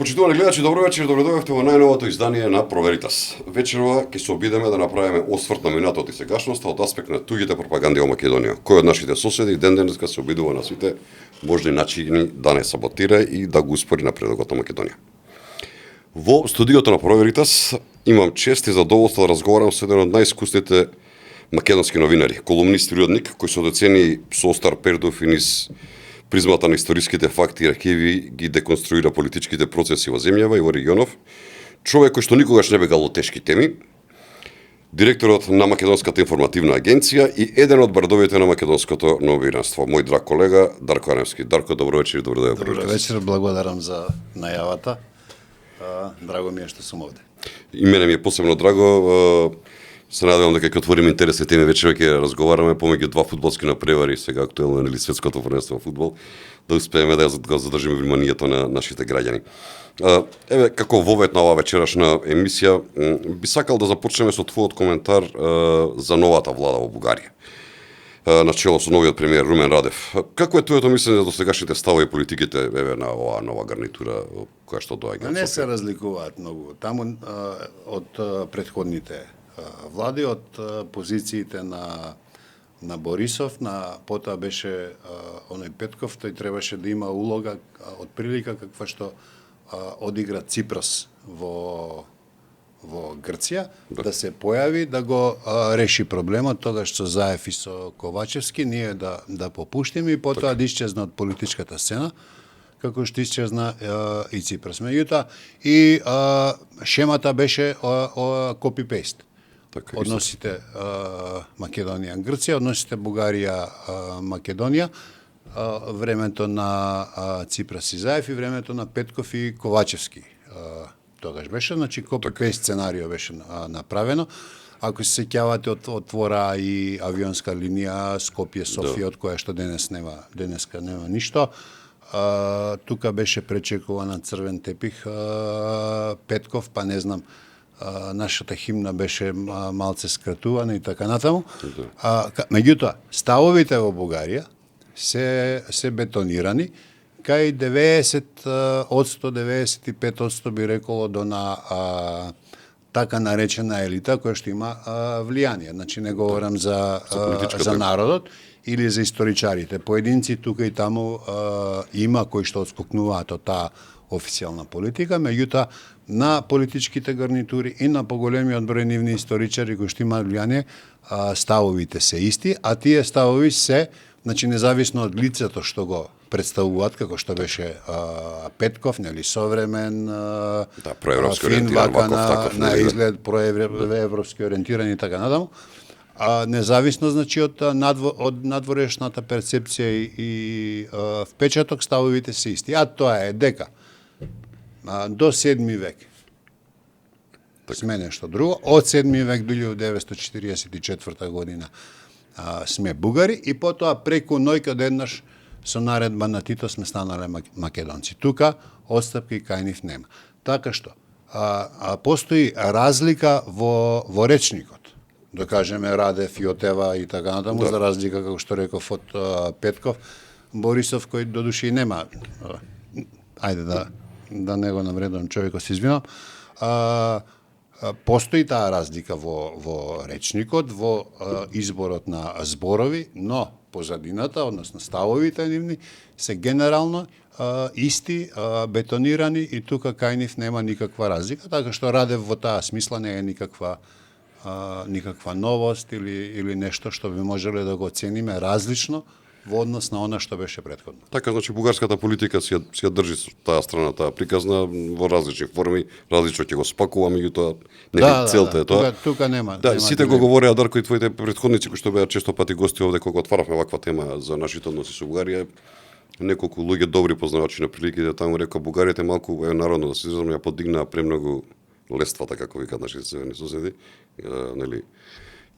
Почитувани гледачи, добро вечер, добредојавте во најновото издание на Проверитас. Вечерва ќе се обидеме да направиме осврт на минатото и сегашноста од аспект на туѓите пропаганди во Македонија. Кој од нашите соседи ден-денеска се обидува на сите можни начини да не саботира и да го успори напредокот на Македонија. Во студиото на Проверитас имам чест и задоволство да разговарам со еден од најискусните македонски новинари, колумнист и уредник, кој со децении со остар пердов и низ призмата на историските факти и архиви ги деконструира политичките процеси во земјава и во регионов, човек кој што никогаш не бегал од тешки теми, директорот на Македонската информативна агенција и еден од бардовите на македонското новинарство, мој драг колега Дарко Арневски. Дарко, добро вечер, добро вечер, благодарам за најавата. Драго ми е што сум овде. И мене ми е посебно драго. Се надевам дека ќе отвориме интересни теми вечера, ќе разговараме помеѓу два фудбалски напревари, сега актуелно нели светското првенство во фудбал, да успееме да го задржиме вниманието на нашите граѓани. Еве, како вовет на оваа вечерашна емисија, би сакал да започнеме со твојот коментар за новата влада во Бугарија. На чело со новиот премиер Румен Радев. Како е твоето мислење за досегашните ставови и политиките еве на оваа нова гарнитура која што доаѓа? Не се разликуваат многу таму од претходните влади, од позициите на Борисов, потоа беше оној Петков, тој требаше да има улога од прилика каква што одигра Ципрос во Грција, да се појави, да го реши проблемот, тогаш со Заев и со Ковачевски, ние да попуштиме и потоа да исчезна од политичката сцена, како што исчезна и Ципрос. Меѓутоа, и шемата беше копи-пейст. Односите Македонија Грција, односите Бугарија Македонија, времето на Ципрос и Заев и времето на Петков и Ковачевски. Тогаш беше, значи копи-пейст сценарио беше направено. Ако се сеќавате, отвора и авионска линија Скопје-Софија, од која што денеска нема ништо. Тука беше пречекувана црвен тепих Петков, па не знам, нашата химна беше малце скратувана и така натаму. Меѓутоа, ставовите во Бугарија се бетонирани, кај 90%, би реколо до на така наречена елита која што има влијание. Значи не говорам за народот или за историчарите. Поединци тука и таму има кои што отскокнуваат од таа официјална политика, меѓутоа на политичките гарнитури и на поголемиот број нивни историчари кои што имаат влијание, ставовите се исти, а тие ставови се, значи независно од лицето што го представуваат, како што беше Петков, нели современ, фин вака на изглед, проевропски ориентиран и така натаму, независно, значи, од надворешната перцепција и впечаток, ставовите се исти. А тоа е дека до 7 век сме нешто друго, од 7 век до 1944 година сме бугари и потоа преку ној одеднаш со наредба на Тито сме станале македонци. Тука отстапки кај нив нема. Така што постои разлика во речникот. Да кажеме Радев, Јотева и така натаму, за разлика, како што реков, од Петков, Борисов, кој додуши нема, ајде да не го навредувам човекот, се извинам, постои таа разлика во речникот, во изборот на зборови, но позадината, односно ставовите нивни, се генерално исти, бетонирани и тука кај нив нема никаква разлика, така што Радев во таа смисла не е никаква новост или нешто што би можеле да го оцениме различно во однос на она што беше претходно. Така, значи, бугарската политика си ја држи таа страна, таа приказна во различни форми, различно ќе го спакува, меѓутоа целта е тоа. Тука нема. Сите го говореа, Дарко, и твоите претходници кои што беа често пати гости овде кога отваравме ваква тема за нашите односи со Бугарија. Неколку луѓе добри познавачи на приликите таму рекоа бугарите малку народно да се изразам, ја подигнаа премногу лествата, како викаат нашите северни соседи, нели.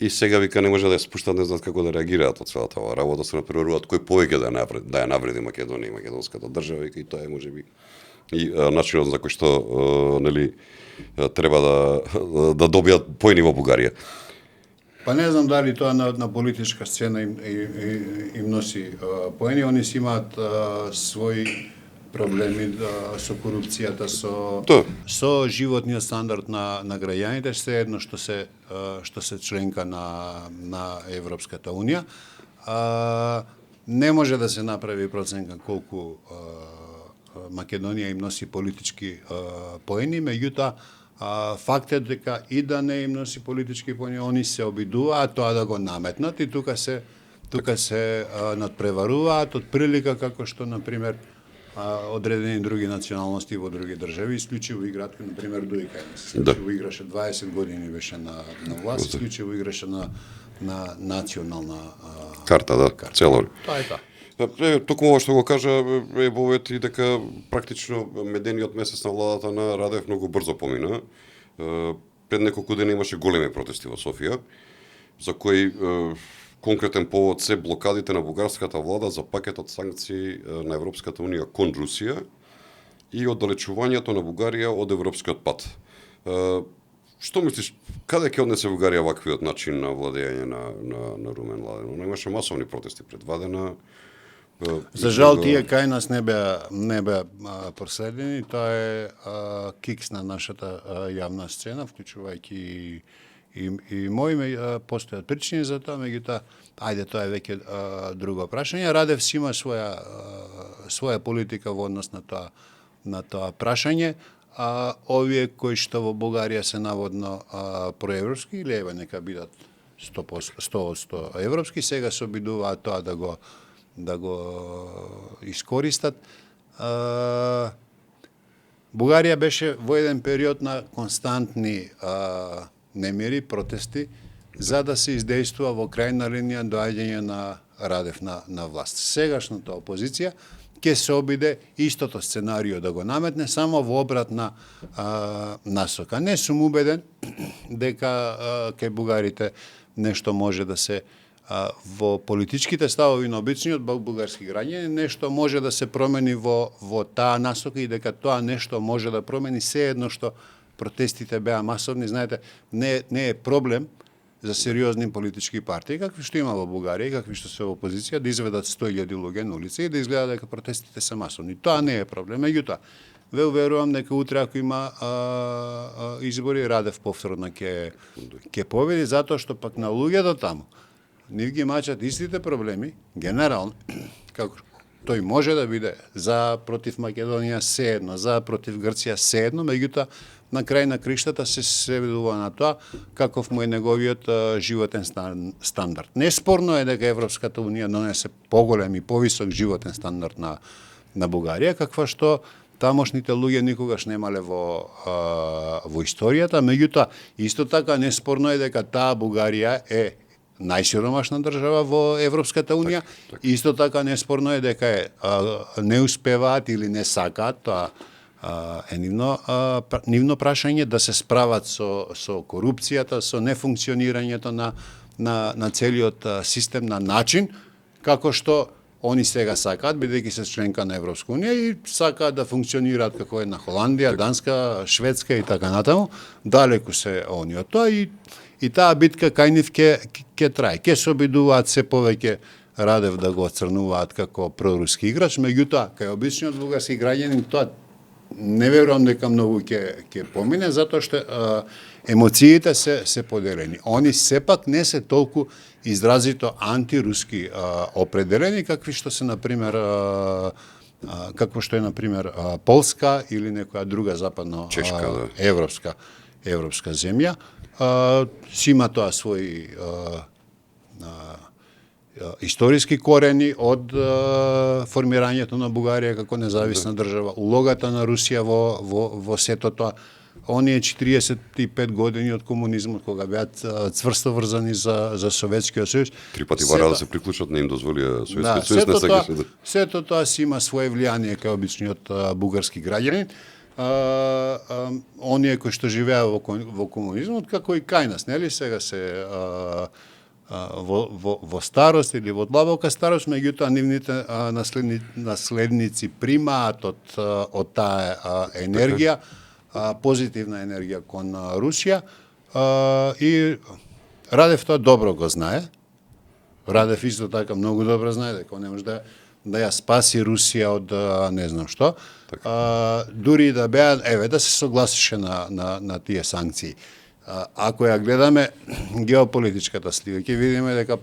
И сега вика не може да ја спуштат, не знаат како да реагираат од целата оваа работа, се напреваруваат кој повеќе да ја навреди Македонија и македонската држава, и тоа е можеби и начинот за кој што нели треба да добијат поени во Бугарија. Па не знам дали тоа на политичка сцена им носи поени, они си имаат свој проблеми со корупцијата, со животниот стандард на граѓаните, се едно што се членка на Европската унија. Не може да се направи проценка колку Македонија им носи политички поени, меѓутоа факт е дека и да не им носи политички поени, они се обидуваат тоа да го наметнат и тука се надпреваруваат од прилика како што, например, одредени други националности во други држави, исклучиво играат, например, Дујка. Исклучиво играше 20 години, беше на власт, исклучиво играше на национална карта, цело. Тоа е тоа. Токму ова што го кажа Бовет и дека практично медениот месец на владата на Радев многу брзо помина. Пред неколку дена имаше големи протести во Софија, за кои конкретен повод се блокадите на бугарската влада за пакетот санкции на Европската унија кон Русија и оддалечувањето на Бугарија од европскиот пат. Што мислиш, каде ќе однесе Бугарија ваквиот начин на владење на Румен Ладен? Имаше масовни протести пред 2 дена. За жал тие кај нас не беа проследени, тоа е кикс на нашата јавна сцена, вклучувајќи и мои постојат причини за тоа, меѓутоа, ајде, тоа е веќе друго прашање. Радев си има своја политика во однос на тоа прашање. Овие кои што во Бугарија се наводно проевропски, или ева нека бидат 100% европски, сега се обидуваат тоа да го искористат. Бугарија беше во еден период на константни немири, протести, за да се издействува во крајна линија доаѓање на Радев на власт. Сегашната опозиција ќе се обиде истото сценарио да го наметне, само во обратна насока. Не сум убеден дека кај бугарите нешто може да се во политичките ставови на обичниот бугарски граѓани, нешто може да се промени во таа насока и дека тоа нешто може да промени се едно што протестите беа масовни. Знаете, не е проблем за сериозни политички партии, какви што има во Бугарија и какви што се во опозиција, да изведат 100.000 луѓе на улица и да изгледа дека протестите се масовни. Тоа не е проблем. Меѓутоа, ве уверувам дека утре ако има избори, Радев повторно ќе победи, затоа што пак на луѓето таму нив ги мачат истите проблеми, генерално, како тој може да биде за против Македонија се едно, за против Грција се едно, меѓутоа на крај на криштата се сведува на тоа каков му е неговиот животен стандард. Неспорно е дека Европската унија донесе поголем и повисок животен стандард на Бугарија, каква што тамошните луѓе никогаш немале во историјата, меѓутоа исто така неспорно е дека таа Бугарија е најсиромашна држава во Европската унија. Исто така неспорно е дека не успеваат или не сакаат, тоа е нивно прашање, да се справат со корупцијата, со нефункционирањето на целиот систем на начин како што они сега сакаат, бидејќи се членка на Европска унија и сакаат да функционираат како една Холандија, Данска, Шведска и така натаму. Далеку се они од тоа и таа битка кај нив ќе трае. Ќе се обидуваат се повеќе Радев да го оцрнуваат како проруски играч, меѓутоа кај обичниот бугарски граѓанин тоа не верувам дека многу ќе помине, затоа што емоциите се поделени. Они сепак не се толку изразито антируски определени, какви што се, например, какво што е, например, Полска или некоја друга западно европска земја. Си има тоа своји историски корени од формирањето на Бугарија како независна држава, улогата на Русија во сето тоа. Оние 45 години од комунизмот, кога беа цврсто врзани за Советскиот сојуз. 3 пати бара да се приклучат, не им дозволија Советскиот сојуз. Сето тоа си има свое влијание кај обичниот бугарски граѓанин. Оние кои што живеа во комунизмот, како и кај нас, нели, сега се во старост или во длабока старост, меѓутоа нивните наследници примаат од таа енергија, позитивна енергија кон Русија, и Радев тоа добро го знае. Радев исто така многу добро знае дека не може да ја спаси Русија од не знам што. Дури да беа, да се согласише на тие санкции. Ако ја гледаме геополитичката слика, ќе видиме дека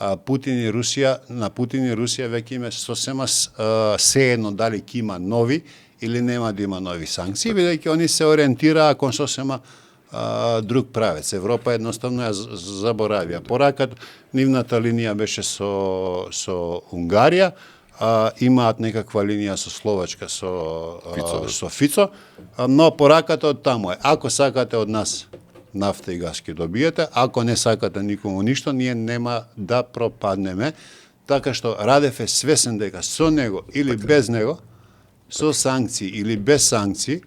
на Путин и Русија веќе има сосема сеедно дали ќе има нови или нема да има нови санкции, бидејќи они се ориентираа кон сосема друг правец. Европа едноставно ја заборавија. Поракат нивната линија беше со Унгарија, имаат некаква линија со Словачка, со Фицо, но пораката од таму е. Ако сакате од нас нафта и газ ќе добиете, ако не сакате никому ништо, ние нема да пропаднеме. Така што Радев е свесен дека со него или без него, со санкции или без санкции,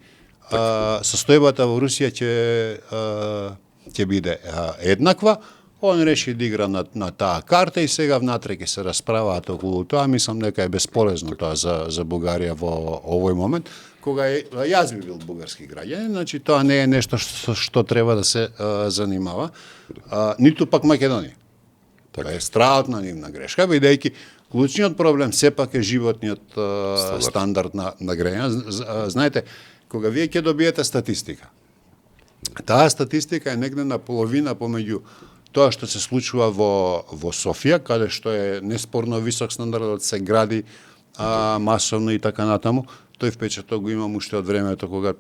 состојбата во Русија ќе биде еднаква. Он реши да игра на таа карта и сега внатре ќе се расправаат околу тоа. Мислам дека е бесполезно тоа за Бугарија во овој момент, кога јас би бил бугарски граѓанин, значи тоа не е нешто што треба да се занимава, ниту пак Македонија. Тоа е страотна нивна грешка, бидејќи клучниот проблем сепак е животниот стандард на граѓаnin. Знаете, кога вие ќе добиете статистика, таа статистика е негде на половина помеѓу тоа што се случува во Софија, каде што е неспорно висок стандардот, се гради масовно и така натаму. Тој впечаток го имам уште од времето кога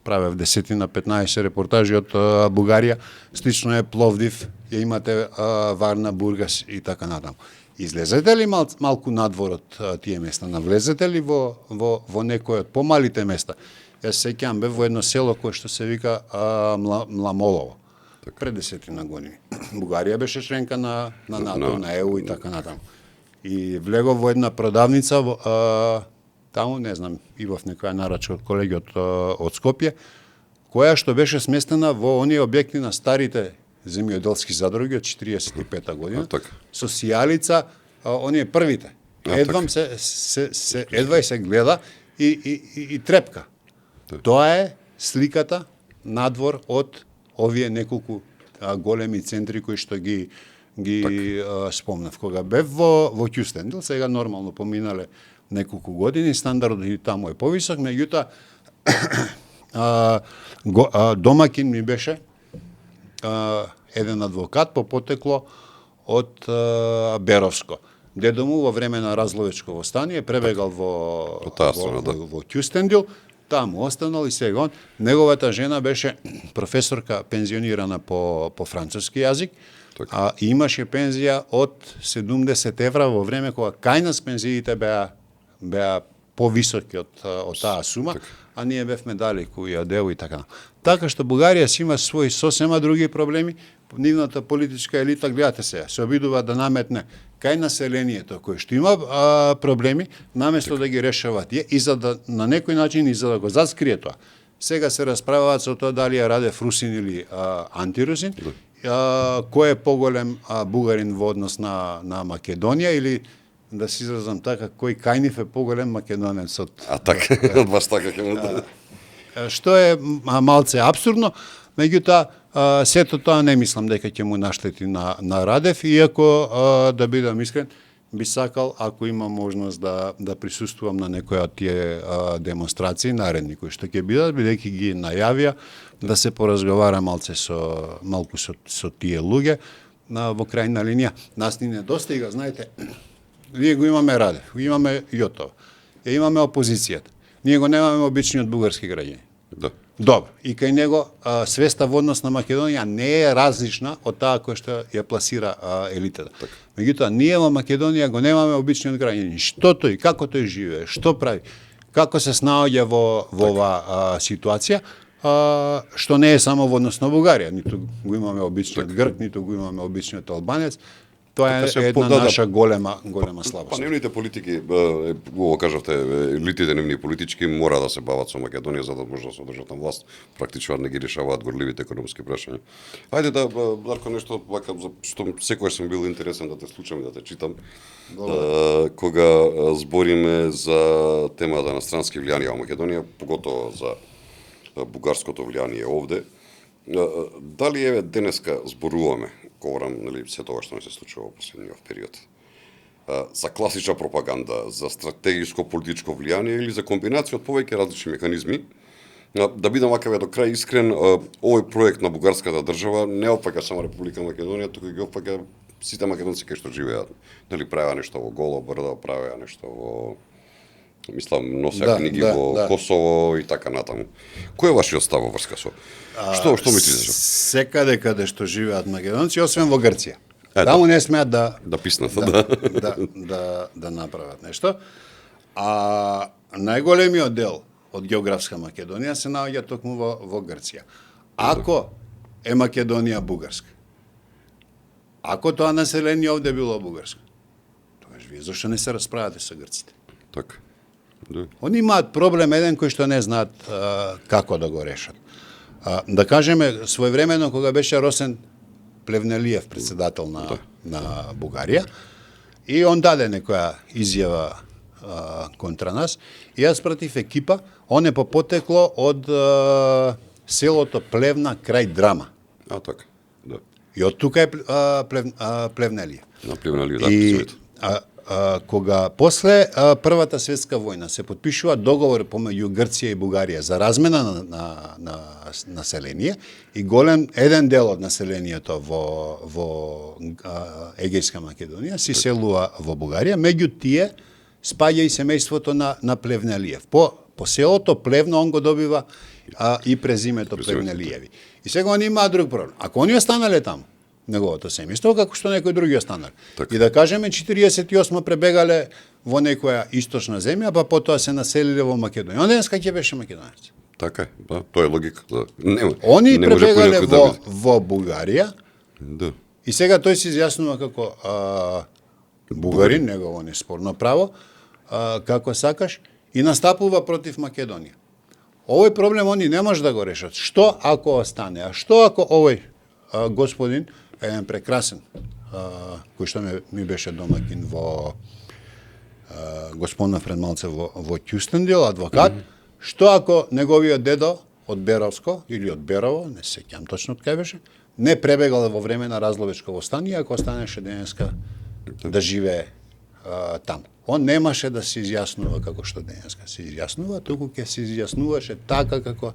правев 10-15 репортажи од Бугарија. Слично е Пловдив, ја имате Варна, Бургас и така натаму. Излезете ли малку надвор од тие места? Навлезете ли во некој од помалите места? Јас сеќавам бев во едно село кое што се вика Мламолово. Пред 10 години. Бугарија беше членка на НАТО, на ЕУ и така натаму. И влегов во една продавница, таму, не знам, имав некоја нарачка од колеги од Скопје, која што беше сместена во оние објекти на старите земјоделски задруги од 45 година, со сијалица, оние првите. Едвам едва и се гледа и трепка. Тоа е сликата надвор од овие неколку големи центри кои што ги спомнав. Кога бев во Кюстендил, сега нормално поминале неколку години, стандардот и таму е повисок, меѓутоа домакин ми беше еден адвокат по потекло од Беровско. Дедо му во време на Разловечко востание пребегал во Кюстендил, таму останал и сега неговата жена беше професорка пензионирана по француски јазик, и имаше пензија од 70 евра во време кога кај нас пензиите беа повисоки од таа сума, а ние бевме далеку и од ЕУ и така. Така што Бугарија си има своји сосема други проблеми, нивната политичка елита, гледате се обидува да наметне кај населението кој што има проблеми, наместо да ги решава тие и за да на некој начин и за да го заскрие тоа. Сега се расправаат со тоа дали е Радев русин или антирусин, кој е поголем бугарин во однос на Македонија или да се изразам така, кој кај нив е поголем македонец од... така, баш така ќе му... Што е малце абсурдно, меѓутоа, сето тоа не мислам дека ќе му наштети на Радев, иако, да бидам искрен, би сакал, ако има можност да присуствувам на некоја од тие демонстрации наредни кои што ќе бидат, бидејќи ги најавија, да се поразговара малце малку со тие луѓе, во крајна линија. Нас ни недостига, знаете, ние го имаме Радев, го имаме Јотова, ја имаме опозицијата. Ние го немаме обичниот бугарски граѓани. Да. Добро. И кај него свеста во однос на Македонија не е различна од таа која што ја пласира елитата. Меѓутоа, ние во Македонија го немаме обичниот граѓанин. Што тој, како тој живее, што прави, како се снаоѓа во оваа ситуација, што не е само во однос на Бугарија. Ниту го имаме обичниот грк, ниту го имаме обичниот албанец. Тоа е една наша голема слабост. Па нивните политики, го кажавте, елитите нивни политички мора да се бават со Македонија за да може да се одржат на власт. Практично не ги решаваат горливите економски прашања. Ајде да Дарко нешто вака што секогаш сум бил интересен да те слушам и да те читам. Кога збориме за темата на странски влијанија во Македонија, поготово за бугарското влијание овде, дали еве денеска зборуваме, говорам, нели, се тоа што не се случува во последниот период. за класична пропаганда, за стратегиско политичко влијание или за комбинација од повеќе различни механизми. Да бидам вака до крај искрен, овој проект на бугарската држава не опфаќа само Република Македонија, туку ги опфаќа сите македонци кои што живеат. Дали правеа нешто во Голо брдо, правеа нешто во носеа книги во Косово и така натаму. Кој е вашиот став во врска со? Што мислите? Секаде каде што живеат македонци, освен во Грција. Таму не смеат да писнат, да направат нешто. А најголемиот дел од географска Македонија се наоѓа токму во Грција. Ако е Македонија бугарска, ако тоа население овде било бугарско, тогаш вие зашто не се расправате со грците? Така. Они имаат проблем еден кој што не знаат како да го решат. Да кажеме, своевремено кога беше Росен Плевнелиев председател на Бугарија, и он даде некоја изјава контра нас, и јас пратив екипа, он е по потекло од селото Плевна крај Драма. Така, да. И од тука е Плевнелиев. На Плевнелиев, да, кога после Првата светска војна се потпишува договор помеѓу Грција и Бугарија за размена на население, и еден дел од населението во Егејска Македонија се селува во Бугарија, меѓу тие спаѓа и семејството на Плевнелиев. По селото Плевно он го добива и презимето Плевнелиеви. И сега они имаат друг проблем. Ако они останале таму, неговото семејство, како што некои други останали. И да кажеме, 48 пребегале во некоја источна земја, па потоа се населиле во Македонија. Он денеска ќе беше македонец. Така е, тоа е логика. Они пребегале во Бугарија, и сега тој се изјаснува како бугарин, негово неспорно право, како сакаш, и настапува против Македонија. Овој проблем они не може да го решат. Што ако остане? А што ако овој господин, еден прекрасен, кој што ми беше домакин во госпонав пред малце во Кюстендил, адвокат, што ако неговиот дедо од Беровско или од Берово, не се сеќам точно од кај беше, не пребегал во време на Разловечко востание, ако останеше денеска да живее таму. Он немаше да се изјаснува како што денеска се изјаснува, туку ќе се изјаснуваше така како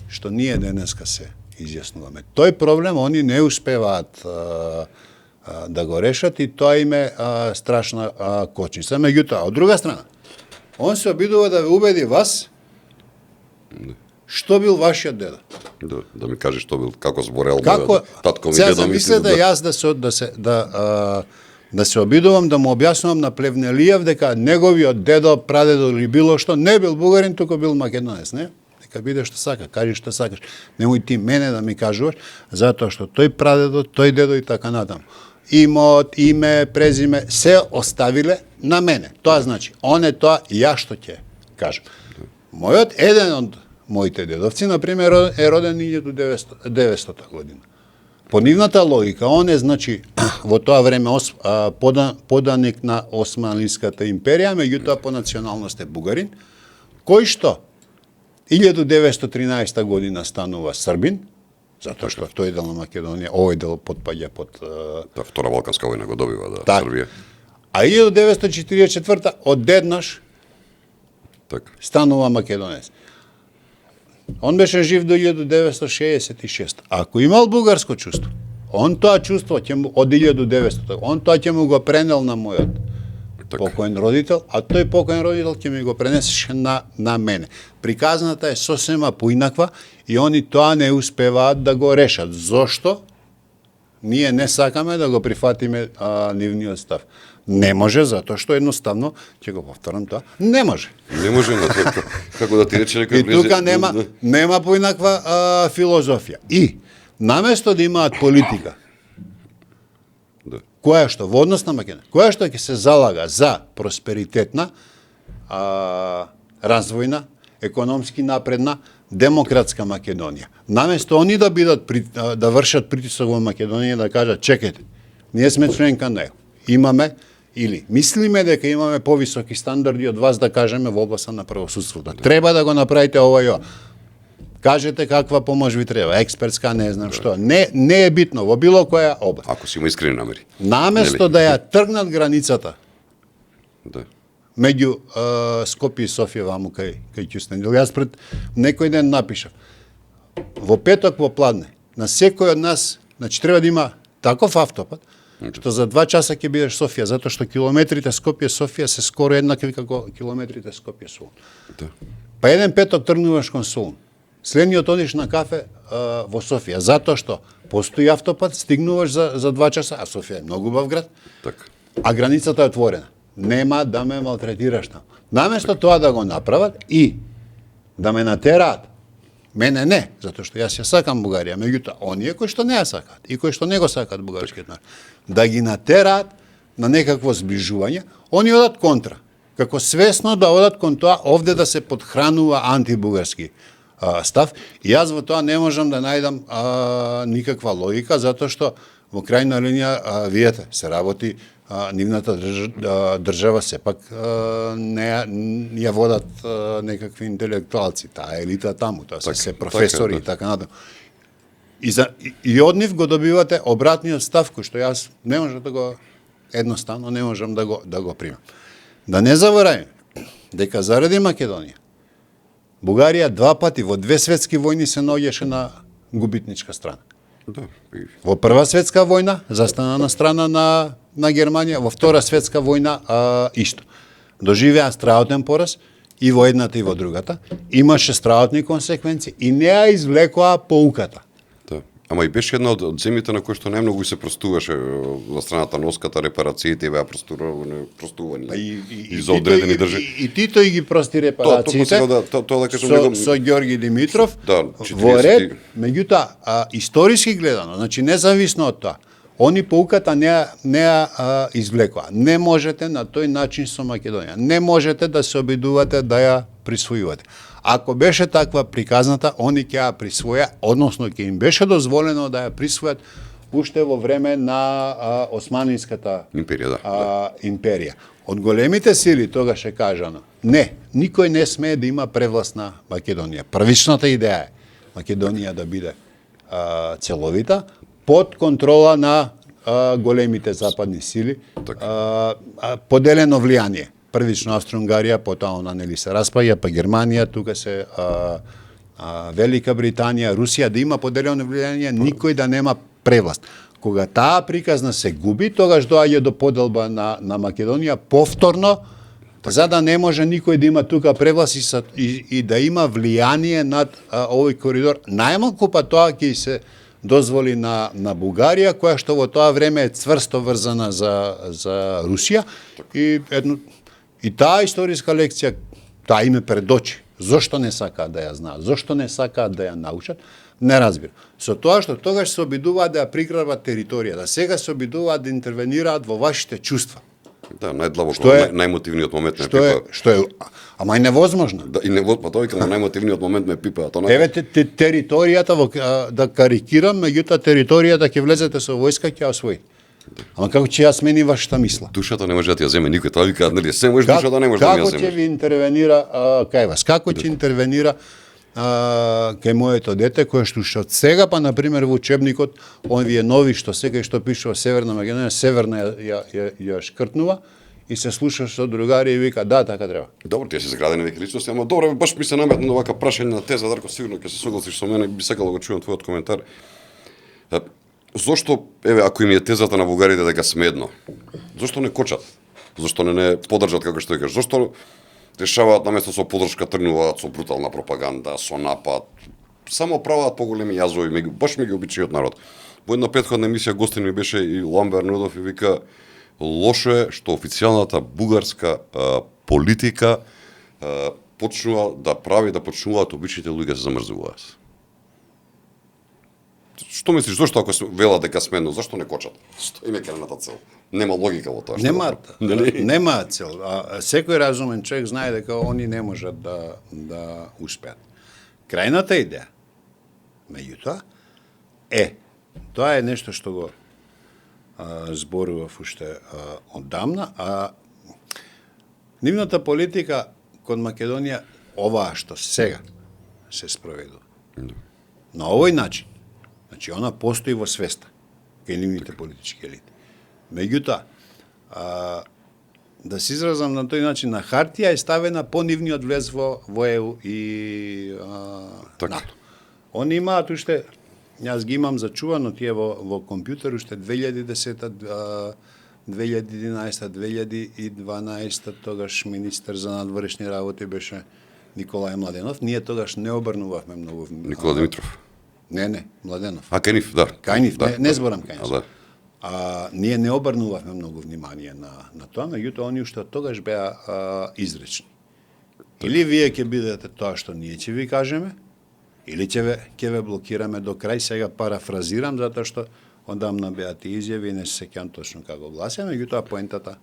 што ние денеска се изјаснуваме. Тој проблем они не успеваат да го решат, и тоа им е страшна кочница. Меѓутоа, од друга страна, он се обидува да ве убеди вас што бил вашиот дедо. Да ми каже што бил, како зборел татко ми, дедо ми. Сега да јас да се обидувам, да му објаснувам на Плевнелиев дека неговиот дедо, прадедо или било што не бил бугарин, туку бил македонец, не? Дека биде што сака, кажи што сакаш. Немој ти мене да ми кажуваш, затоа што тој прадедо, тој дедо и така натаму. Имот, име, презиме, се оставиле на мене. Тоа значи, он е тоа, ја што ќе кажам. Мојот еден од моите дедовци, например, е роден 1900 година. По нивната логика, он е, значи, во тоа време поданик на Османлиската империја, меѓутоа по националност е бугарин, кој што 1913 година станува србин, затоа што тој дел на Македонија, овој дел потпаѓа под Втора Балканска војна го добива, Србија. А 1944 одеднаш станува македонец. Он беше жив до 1966. Ако имал бугарско чувство, он тоа чувство од 1900, он тоа ќе му го пренел на мојот покоен родител, а тој покоен родител ќе ми го пренесеше на мене. Приказната е сосема поинаква и они тоа не успеваат да го решат. Зошто? Ние не сакаме да го прифатиме нивниот став. Не може, затоа што едноставно, ќе го повторам тоа, не може. Не може, како да ти рече некој ближе. И тука нема поинаква филозофија. И, наместо да имаат политика, која што во однос на Македонија, која што ќе се залага за просперитетна, развојна, економски напредна, демократска Македонија. Наместо они да бидат да вршат притисок во Македонија, да кажат чекајте, ние сме членка на ЕУ. Имаме или мислиме дека имаме повисоки стандарди од вас, да кажеме, во областа на правосудството. Треба да го направите ова и ова. Кажете каква помош ви треба, експертска, не знам што. Не е битно во било која област. Ако си има искрени намери. Наместо да ја тргнат границата Да. Меѓу Скопје и Софија ваму кај Кјустендил. Јас пред некој ден напишав. Во петок во пладне, на секој од нас, значи треба да има таков автопат, што за 2 часа ќе бидеш Софија, затоа што километрите Скопје-Софија се скоро еднакви како километрите Скопје-Солун. Да. Па еден петок тргнуваш кон Солун. Следниот одиш на кафе во Софија, затоа што постои автопат, стигнуваш за 2 часа, а Софија е многу убав град, Така. а границата е отворена. Нема да ме малтретираш там. Наместо тоа да го направат и да ме натераат, мене не, затоа што јас ја сакам Бугарија, меѓутоа оние кои што не ја сакаат и кои што не го сакаат бугарскиот народ, да ги натераат на некакво зближување, они одат контра, како свесно да одат кон тоа овде да се подхранува антибугарски став. И јас во тоа не можам да најдам никаква логика, затоа што во крајна линија, видете, се работи нивната држава сепак не ја водат некакви интелектуалци, таа елита таму, тоа се професори и така натаму. И од нив го добивате обратниот став, кој што јас не можам да го едноставно не можам да го примам. Да не забораваме дека заради Македонија Бугарија 2 пати во 2 светски војни се наоѓаше на губитничка страна. Да. Во Прва светска војна застана на страна на Германија, во Втора светска војна исто. Доживеа страотен пораз и во едната и во другата. Имаше страотни консеквенции и не ја извлекоа поуката. Да. Ама и беше една од земјите на кои што најмногу се простуваше за страната носката, репарациите беа простувани и за одредени држави. И Тито и ги прости репарациите. Тоа да кажам со Ѓорги Димитров да, во ред, меѓутоа историски гледано, значи независно од тоа, они поуката не ја извлекоа. Не можете на тој начин со Македонија. Не можете да се обидувате да ја присвојувате. Ако беше таква приказната, они ќе ја присвоја, односно ќе им беше дозволено да ја присвојат уште во време на Османинската империја. Од големите сили тогаш е кажано, не, никој не смее да има превласт на Македонија. Првичната идеја е Македонија да биде целовита, под контрола на големите западни сили, поделено влијание. Првично Австро-Унгарија, потоа она нели се распаѓа, па Германија, тука се Велика Британија, Русија, да има поделено влијание, никој да нема превласт. Кога таа приказна се губи, тогаш доаѓа до поделба на Македонија повторно, за да не може никој да има тука превласт и да има влијание над овој коридор. Најмалку па тоа ќе се дозволи на Бугарија, која што во тоа време е цврсто врзана за Русија и таа историска лекција, таа име пред очи. Зошто не сакаат да ја знаат? Зошто не сакаат да ја научат? Не разбирам. Со тоа што тогаш се обидуваат да ја приграбат територијата, сега се обидуваат да интервенираат во вашите чувства. Да, најдлабоко, најмотивниот момент ме пипа. Што е, ама и невозможно. Да, и па тоа викам, најмотивниот момент ме пипа. Еве територијата, да карикирам, меѓутоа територијата ќе влезете со војска, ќе ја освои. Ама како ќе ја смени вашата мисла? Душата не може да ти ја земе никој, тоа викаат, нели, се може душата не може да ја земе. Како ќе ви интервенира кај вас? Како ќе интервенира кај моето дете, кое што од сега, па, например, во учебникот, оние нови што сега што пише во Северна Македонија, Северна ја шкртнува и се слуша со другари и вика, да, така треба. Добро, тие се изградени веќе личности, ама добро, баш ми се наметна овака прашање на теза, Дарко, сигурно ќе се согласиш со мене, би сакал да го чуам твојот коментар. Зошто, еве, ако им е тезата на бугарите дека сме едно, зошто не кочат? Зошто не подржат, како што кажеш? Зошто решаваат наместо со подршка тргнуваат со брутална пропаганда, со напад, само прават поголеми јазови, баш меѓу обичниот народ. Во една претходна емисија гостин ми беше и Ламбер Нудов и вика, лошо е што официјалната бугарска политика почнува да прави, да почнуваат обичните луѓе се замрзуваат. Што мислиш, зошто ако вела дека сме едно, зашто не кочат? Што им е крайната цел? Нема логика во тоа. Нема цел. Секој разумен човек знае дека они не можат да успеат. Крајната идеја, меѓутоа, тоа е нешто што го зборував уште оддамна, нивната политика кон Македонија, оваа што сега се спроведува. На овој начин, значи, она постои во свеста кај нивните политички елити. Меѓутоа, да се изразам на тој начин, на хартија е ставена понивниот влез во ЕУ и НАТО. Они имаат уште, јас ги имам зачувано тие во компјутер уште 2010 2011 2012 тогаш министер за надворешни работи беше Николај Младенов. Ние тогаш не обрнувавме многу. Никола Димитров. Не, Младенов. Кајнив, да. Кајнив, да, не зборам Кајнив. Да. Ние не обрнувавме многу внимание на тоа, меѓутоа они уште тогаш беа изречни. Или вие ќе бидете тоа што ние ќе ви кажеме, или ќе ве блокираме до крај. Сега парафразирам затоа што одамна беа тие изјави и не се сеќавам точно како гласе, меѓутоа поентата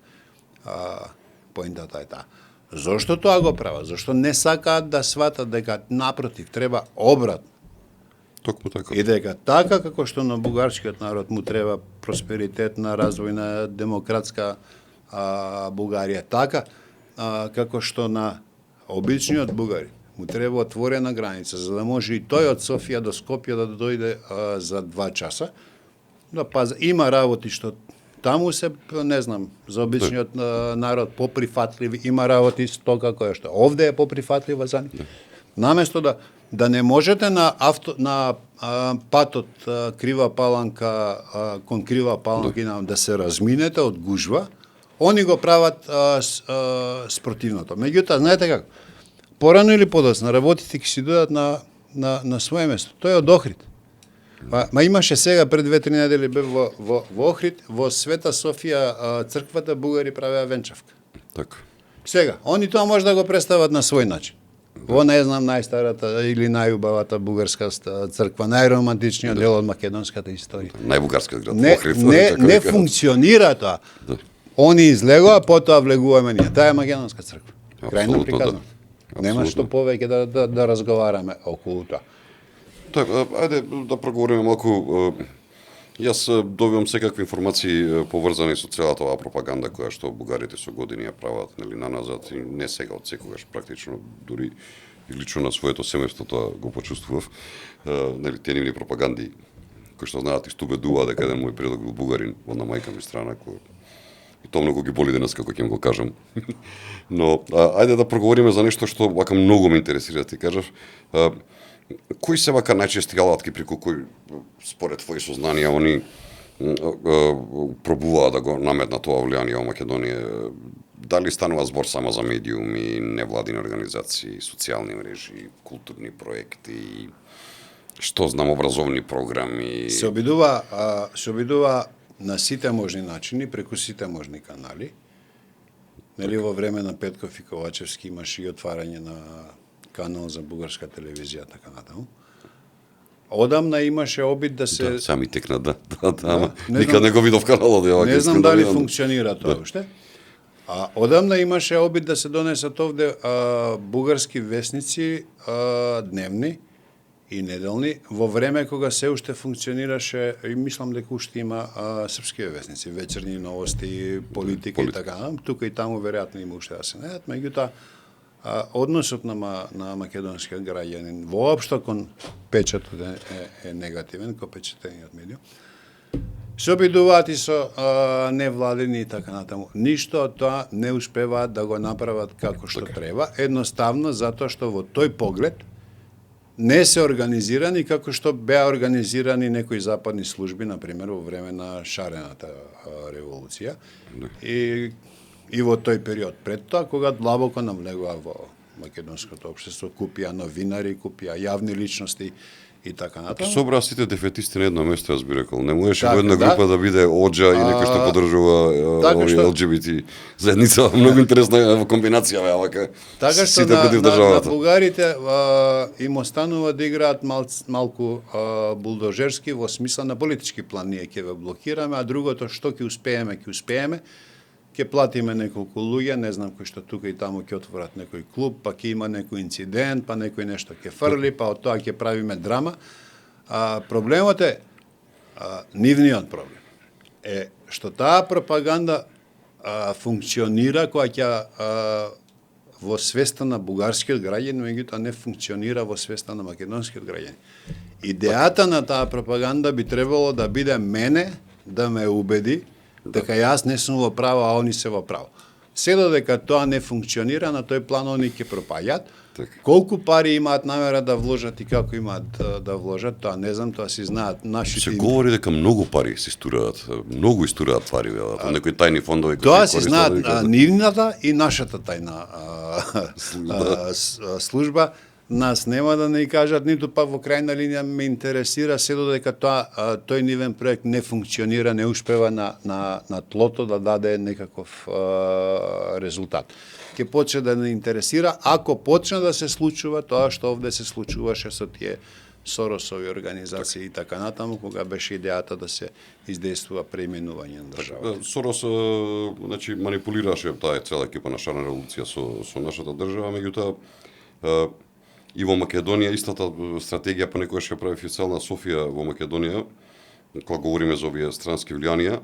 е таа. Зошто тоа го прават? Зошто не сакаат да сватат дека напротив треба обратно? Токму така. И дека така како што на бугарскиот народ му треба просперитетна, развојна, демократска Бугарија, така како што на обичниот бугарин му треба отворена граница, за да може и тој од Софија до Скопје да дојде за 2 часа. Да паза, има работи што таму се, не знам, за обичниот народ поприфатливи, има работи стока која што овде е поприфатлива за нив. Наместо да не можете на патот Крива Паланка кон Крива Паланка да се разминете од гужва, они го прават спротивното. Меѓутоа, знаете како? Порано или подоцна работите ќе си дојдат на свое место. Тој е од Охрид. Ма имаше сега пред 2-3 недели бе во Охрид, во Света Софија црквата бугари правеа венчавка. Така. Сега, они тоа може да го представат на свој начин. Во не знам најстарата или најубавата бугарска црква, најромантичниот дел од македонската историја. Најбугарскиот град. Не функционира тоа. Да. Они излегоа, потоа влегуваме ние. Таа е македонска црква. Крајно приказано. Нема што повеќе да разговараме околу тоа. Така, ајде да проговориме малку. Јас добивам секакви информации поврзани со целата оваа пропаганда која што бугарите со години ја прават, нели, наназад, и не сега, од секогаш практично, дури и лично на своето семејство тоа го почувствував. Нели, тие нивни пропаганди кои што знаат и што убедуваат дека еден мој предок бил бугарин, од на мајка ми страна, кој и тоа многу ги боли денес како ќе им го кажам. Но ајде да проговориме за нешто што вака многу ме интересира, ти кажав. Кои се вака најчести алатки преку кои според твои сознанија они пробуваат да го наметнат тоа влијание во Македонија? Дали станува збор само за медиуми, невладини организации, социјални мрежи, културни проекти, што знам, образовни програми? Се обидува на сите можни начини, преку сите можни канали. Нели во време на Петков и Ковачевски имаше и отварање на канал за бугарска телевизија, така натаму. Одамна имаше обид да се... Да, сами текна, да. Никад не го видов каналот. Не знам дали функционира тоа уште. Одамна имаше обид да се донесат овде бугарски весници, дневни и неделни, во време кога се уште функционираше, и мислам дека уште има српски весници, вечерни новости, политика и така. Тука и таму веројатно има уште да се најдат, меѓутоа односот на македонскиот граѓанин воопшто кон печатот е негативен, кон печатениот медиум. Се обидуваат и со невладени и така натаму. Ништо од тоа не успеваат да го направат како што треба, едноставно затоа што во тој поглед не се организирани како што беа организирани некои западни служби, например, во време на шарената револуција. И во тој период пред тоа, кога длабоко навлегува во македонското општество, купија новинари, купија јавни личности и така натаму. Собраа сите дефетисти на едно место, јас би рекол. Не можеше во една група да биде Оџа и некој што поддржува овие ЛГБТ заедница. Многу интересна комбинација бе, вака. Така што на бугарите им останува да играат малку булдожерски во смисла на политички план. Ние ќе ве блокираме, а другото што ќе успееме, ќе платиме неколку луѓе, не знам кои што тука и таму ќе отворат некој клуб, па ќе има некој инцидент, па некој нешто ќе фрли, па од тоа ќе правиме драма. Проблемот е, нивниот проблем е што таа пропаганда функционира која ќе во свеста на бугарскиот граѓан, меѓутоа не функционира во свеста на македонскиот граѓан. Идејата на таа пропаганда би требало да биде мене да ме убеди дека јас не сум во право, а они се во право. се додека тоа не функционира, на тој план они ќе пропаѓаат. Така. Колку пари имаат намера да вложат и како имаат да вложат, тоа не знам, тоа си знаат нашите. Се говори дека многу пари се истураат, многу истураат пари, некои тајни фондови кои Тоа се си користат, знаат нивната и нашата тајна служба. Нас нема да не кажат, ниту па во крајна линија ме интересира се додека тој нивен проект не функционира, не успева на тлото да даде некаков резултат. Ке почне да не интересира, ако почне да се случува тоа што овде се случуваше со тие Соросови организации и така натаму, кога беше идејата да се издействува преименување на државата. Сорос значи манипулираше таа цела екипа на шарна револуција со нашата држава, меѓутоа и во Македонија истата стратегија по некојаш ја прави официјална Софија во Македонија, кога говориме за овие странски влијанија.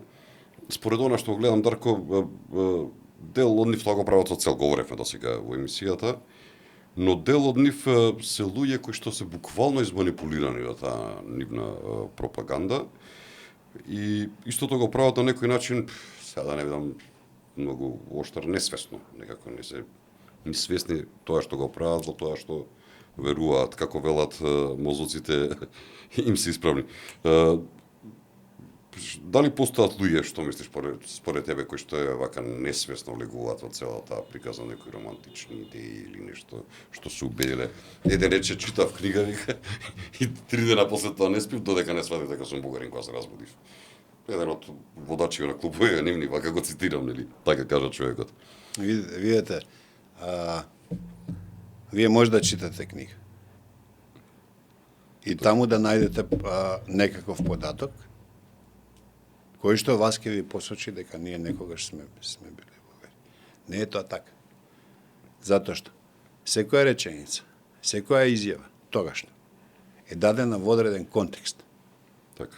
Според она што гледам, Дарко, дел од нив тоа го прават со цел, говоревме досега во емисијата, но дел од нив се луѓе кои што се буквално изманипулирани во таа нивна пропаганда и истото го прават на некој начин, сега да не бидам многу оштар, несвесно, некако не се ни свесни тоа што го прават, во тоа што веруваат, како велат мозоците, им се исправни. Дали постојат луѓе, што мислиш според тебе, кои што вака несвесно влегуваат во целата приказна некои романтични идеи или нешто што се убедиле? Еден рече, читав книга, вика, и 3 дена после тоа не спив, додека не сватив дека сум бугарин кога се разбудив. Еден од водачи на клубове нивни, вака го цитирам, нели? Така кажа човекот. Видете, вие може да читате книга. И таму да најдете некаков податок, кој што вас ќе ви посочи дека ние некогаш сме били бугари. Не е тоа така. Затоа што секоја реченица, секоја изјава, тогашна, е дадена во одреден контекст. Така.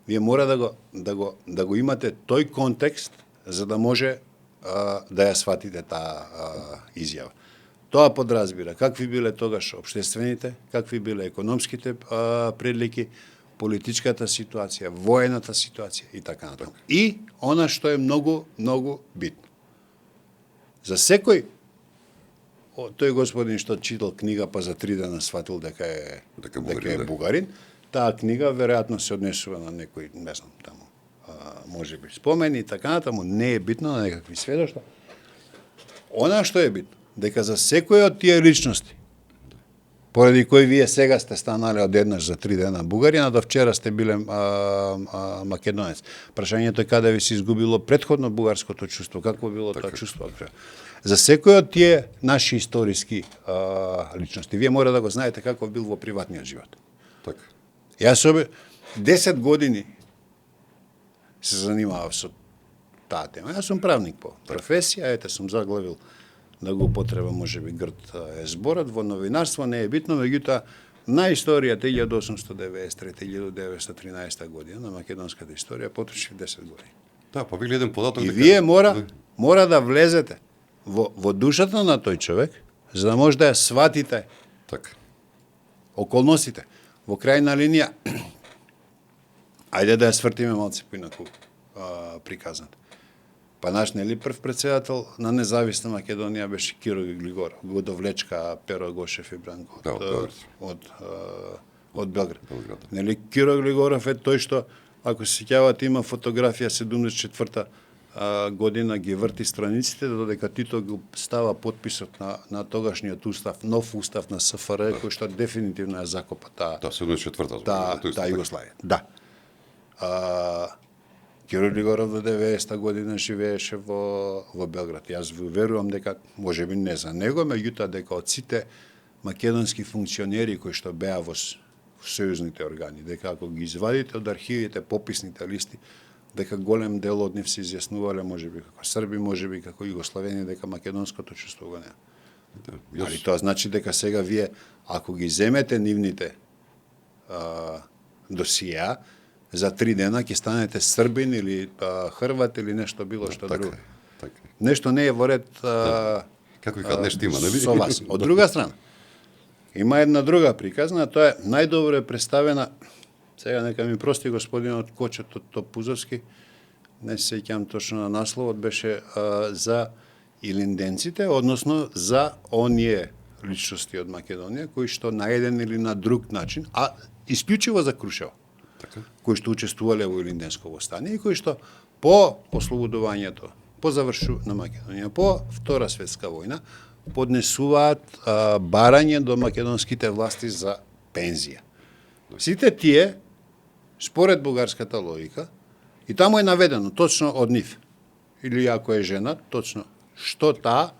Вие мора да го имате тој контекст за да може да ја сватите таа изјава. Тоа подразбира какви биле тогаш општествените, какви биле економските прилики, политичката ситуација, воената ситуација и така натаму. И она што е многу, многу битно. За секој тој господин што читал книга па за 3 дена сватил дека е бугарин, таа книга веројатно се однесува на некој, не знам, таму, може би спомени и така натаму, не е битно на некакви сведоштва. Она што е битно, дека за секој од тие личности, поради кои вие сега сте станале одеднаш за 3 дена бугарин, а до вчера сте биле македонец. Прашањето е каде ви се изгубило претходно бугарското чувство, какво било тоа чувство? За секој од тие наши историски личности, вие мора да го знаете како бил во приватниот живот. Така. Јас 10 години се занимавав со таа тема. Јас сум правник по професија, сум заглавил да го употребам, може би грд е зборот, во новинарство не е битно, меѓутоа на историјата 1893-1913 година, на македонската историја, потрошив 10 години. Да, па били еден податок. И вие мора да влезете во душата на тој човек, за да може да ја сватите така. Околностите. Во крајна линија, ајде да ја свртиме малце поинаку приказната. Па наш нели прв председател на независна Македонија беше Киро Глигоров, го довлечка Перо Гошев и Бранко од Белград. Нели Киро Глигоров е тој што, ако се сеќавате, има фотографија 74-та година ги врти страниците, додека Тито го става подписот на тогашниот устав, нов устав на СФР, кој што дефинитивно ја закопа таа 74-та Југославија. Да. Киро Глигоров до 90-та година живееше во Белград. Јас верувам дека, може би не за него, меѓутоа дека од сите македонски функционери кои што беа во сојузните органи, дека ако ги извадите од архивите, пописните листи, дека голем дел од нив се изјаснувале, може би како срби, може би како југославени, дека македонското чувство го нема. Али тоа значи дека сега вие, ако ги земете нивните досија, за 3 дена ќе станете србин или хрват или нешто било што друго. Нешто не е во ред како и кад нешто има, нели? Со вас. Од друга страна, има една друга приказна, тоа е најдобро е представена, сега нека ми прости господинот Кочето Топузовски, не се сеќам точно на насловот, беше за илинденците, односно за оние личности од Македонија кои што на еден или на друг начин, а исклучиво за Крушево, кои што учествувале во Илинденско востание и кои што по ослободувањето, по на Македонија, по Втора светска војна, поднесуваат барање до македонските власти за пензија. Сите тие, според бугарската логика, и таму е наведено точно од нив, или ако е жена, точно што таа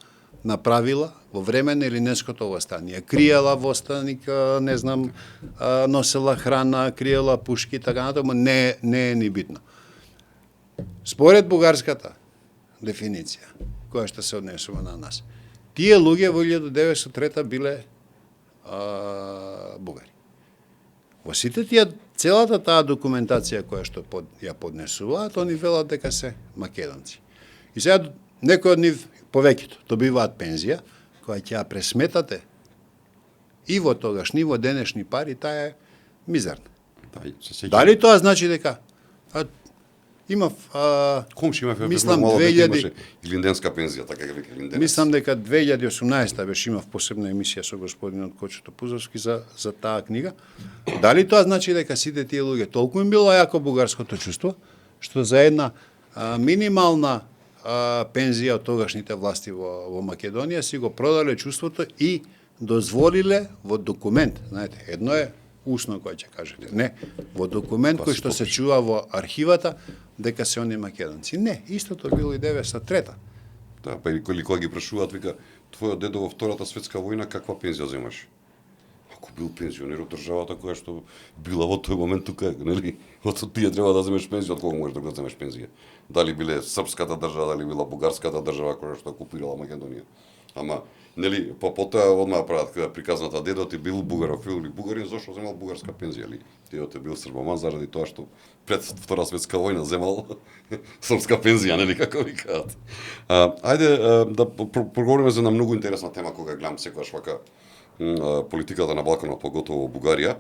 направила во време на Илинденското востание. Криела востаник, не знам, носела храна, криела пушки, така натаму, не е ни битно. Според бугарската дефиниција, која што се однесува на нас, тие луѓе во 1903 биле бугари. Во сите тие, целата таа документација која што ја поднесуваат, они велат дека се македонци. И сега некои од нив, повеќето, добиваат пензија, која ќе ја пресметате и во тогашни, во денешни пари, таа е мизерна. Дали тоа значи дека имав комши имав, мислам 2000 имаше илинденска пензија, така ќе вика илинденец. Мислам дека 2018 беше имав посебна емисија со господинот Кочето Пузовски за таа книга. Дали тоа значи дека сите тие луѓе толку им било јако бугарското чувство, што за една минимална пензија од тогашните власти во Македонија си го продале чувството и дозволиле во документ, знаете, едно е усно кој ќе кажете, не, во документ кој што се чува во архивата дека се они македонци. Не, истото било и 1903-та. Да, па или кога ги прашуваат, вика, твојот дедо во Втората светска војна каква пензија земаш? Ако бил пензионер од државата која што била во тој момент тука, нели? Од тие треба да земеш пензија, од кога можеш да земеш пензија? Дали биле српската држава, дали била бугарската држава која што окупирала Македонија? Ама, нели, потоа одма прават приказната дедот е бил бугарофил или бугарин, зашто земал бугарска пензија, или дедот е бил србоман заради тоа што пред Втора светска војна земал српска пензија, нели како викаат. Ајде да проговориме за една многу интересна тема кога гледам секогаш вака политиката на Балканот, поготово во Бугарија.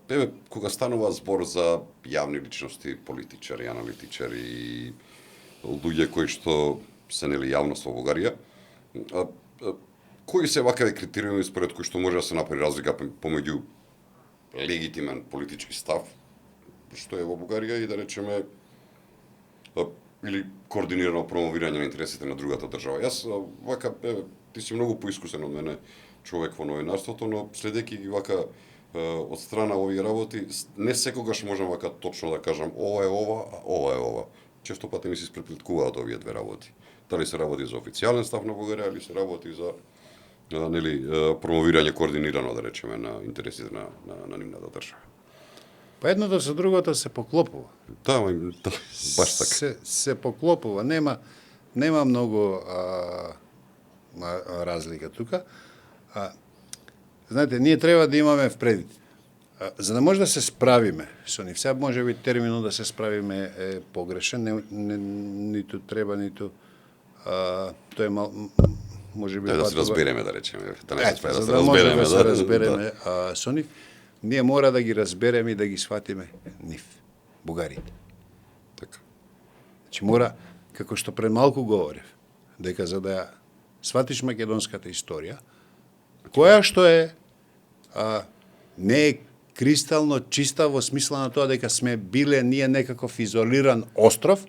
Еве, кога станува збор за јавни личности, политичари, аналитичари и луѓе кои што се нели јавност во Бугарија, кои се вакави критериуми според кои што може да се направи разлика помеѓу легитимен политички став што е во Бугарија и да речеме или координирано промовирање на интересите на другата држава. Јас вака, ти си многу поискусен од мене човек во новинарството, но следејќи ги вака од страна овие работи, не секогаш можам вака точно да кажам ова е ова, а ова е ова. Често пати ми се испреплиткуваат овие две работи. Дали се работи за официјален став на Бугарија или се работи за нели промовирање координирано, да речеме, на интересите на нивната држава. Па едното со другото се поклопува. Да, баш така. Се поклопува, нема многу разлика тука. Знаете, ние треба да имаме впредит. За да може да се справиме со нив, сега може би терминот да се справиме е погрешен, ниту треба, ниту тоа е може би да се разбереме, да речеме, да не се справи да се разбереме, разбереме, да се разбереме со нив, ние мора да ги разбереме и да ги сватиме нив, бугарите. Така. Значи мора, како што пред малку говорев, дека за да сватиш македонската историја, која што е не е кристално чиста во смисла на тоа дека сме биле ние некаков изолиран остров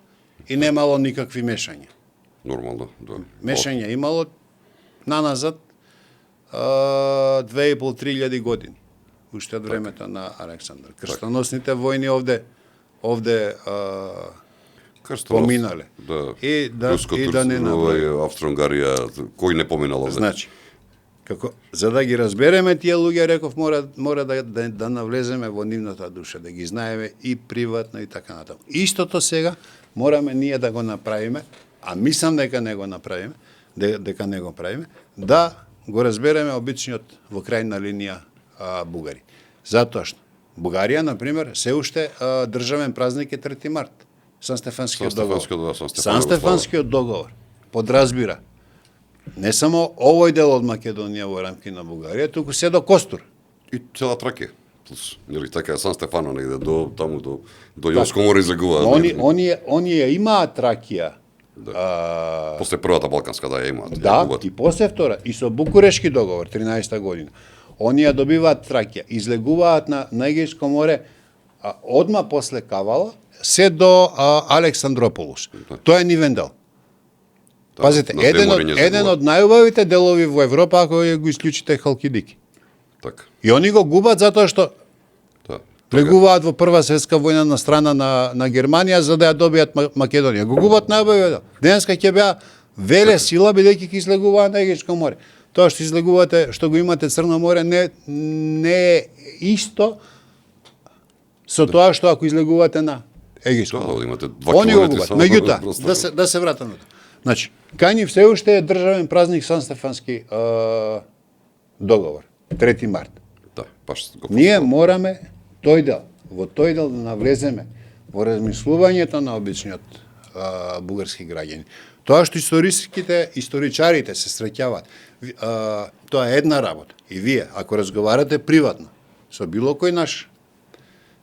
и немало никакви мешања. Нормално, да. Мешање имало наназад 2.500-3.000 години, уште од времето на Александар. Крстоносните војни овде поминале. Да. И да не Австро-Унгарија, кој не поминал овде? Значи, за да ги разбереме тие луѓе, реков, мора да навлеземе во нивната душа, да ги знаеме и приватно и така натаму. Истото сега мораме ние да го направиме, а мислам дека не го направиме, да го разбереме обичниот во крајна линија бугари. Затоа што Бугарија, например, се уште државен празник е 3 март. Сан-Стефанскиот договор. Сан-Стефанскиот договор подразбира не само овој дел од Македонија во рамки на Бугарија, туку се до Костур. И цела Тракија. Дрополус. Нели така Сан Стефано негде до таму до Јонско море излегуваат. Оние имаат тракија. После првата балканска ја имаат. Да, и после втора, и со Букурешки договор 13-та година. Оние добиваат тракија, излегуваат на Егејско море одма после Кавала се до Александрополус. Тоа е нивен дел. Пазете, еден од најубавите делови во Европа ако го исклучите Халкидики. Така. И они го губат затоа што влегуваат во Прва светска војна на страна на Германија за да ја добијат Македонија. Го губат најубавите. Денеска ќе беа веле сила бидејќи ќе излегуваат на Егејско море. Тоа што излегувате, што го имате Црно море не е исто со тоа што ако излегувате на Егејско море. Имате 2 километри. Меѓутоа, да се вратам на тоа. Значи, кај ни все уште е државен празник Сан-Стефански договор, 3 март. Да, баш го. Ние мораме во тој дел да навлеземе во размислувањето на обичниот бугарски граѓани. Тоа што историчарите се среќаваат, тоа е една работа. И вие, ако разговарате приватно со било кој наш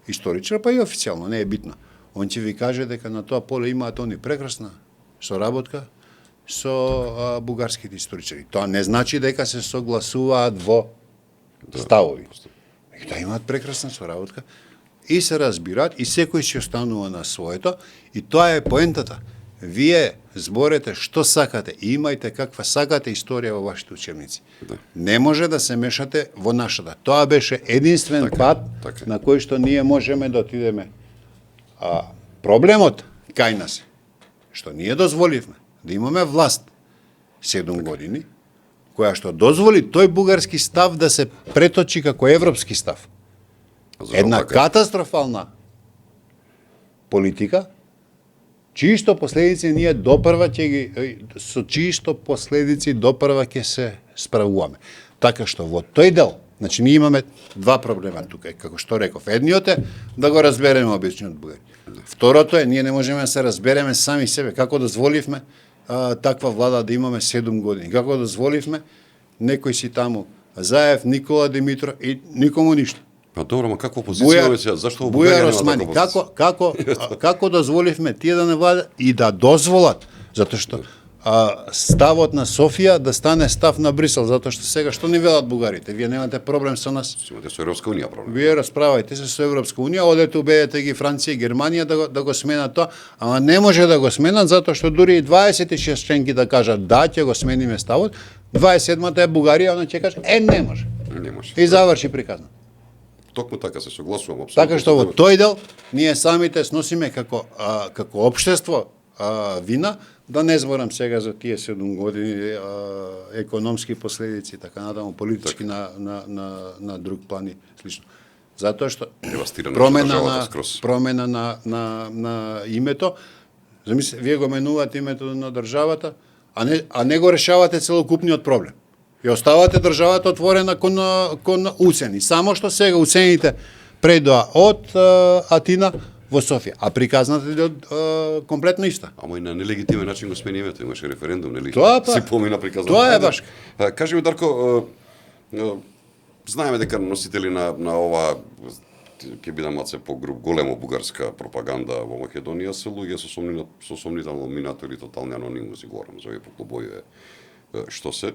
историчар, па и официјално, не е битно, он ќе ви каже дека на тоа поле имаат они прекрасна соработка со бугарските историчари. Тоа не значи дека се согласуваат во ставови. Да имаат прекрасна соработка и се разбираат и секој ќе останува на своето и тоа е поентата. Вие зборете што сакате и имајте каква сакате историја во вашите учебници. Да. Не може да се мешате во нашата. Тоа беше единствен пат на кој што ние можеме да отидеме. Проблемот кај нас што ние дозволивме да имаме власт 7 години, која што дозволи тој бугарски став да се преточи како европски став. Една катастрофална политика, чиишто последици ние допрва ќе се справуваме. Така што во тој дел, значи ние имаме два проблема тука, како што реков. Едниот е да го разбереме обичниот бугари. Второто е ние не можеме да се разбереме сами себе како дозволивме таква влада да имаме 7 години. Како дозволивме некој си таму Заев, Никола Димитров и никому ништо. Па добро, ма каква позиција сега? Зашто во Бугарија нема таква позиција? Како дозволивме тие да не владат и да дозволат, затоа што ставот на Софија да стане став на Брисел, затоа што сега што ни велат бугарите? Вие немате проблем со нас. Имате со Европска унија проблем. Вие расправајте се со Европска унија, одете убедете ги Франција и Германија да го сменат тоа, ама не може да го сменат затоа што дури и 26 членки да кажат да, ќе го смениме ставот, 27-та е Бугарија, она ќе каже не може. Не може. И заврши приказна. Токму така се согласувам апсолутно. Така што во тој дел ние самите сносиме како општество вина, да не зборам сега за тие 7 години економски последици, така натаму политички на друг план и слично. Затоа што промена на името, замисли, вие го менувате името на државата, а не го решавате целокупниот проблем. И оставате државата отворена кон уцени. Само што сега уцените предоа од Атина во Софија, а приказната е комплетно иста. Ама и на нелегитимен начин го смени името, имаше референдум, нели? Си помина приказната. Тоа е баш. Кажи ми, Дарко, знаеме дека носители на ова ќе биде малце голема бугарска пропаганда во Македонија се луѓе со сомнително минато или тотални анонимуси, говорам за овие поклубови што се.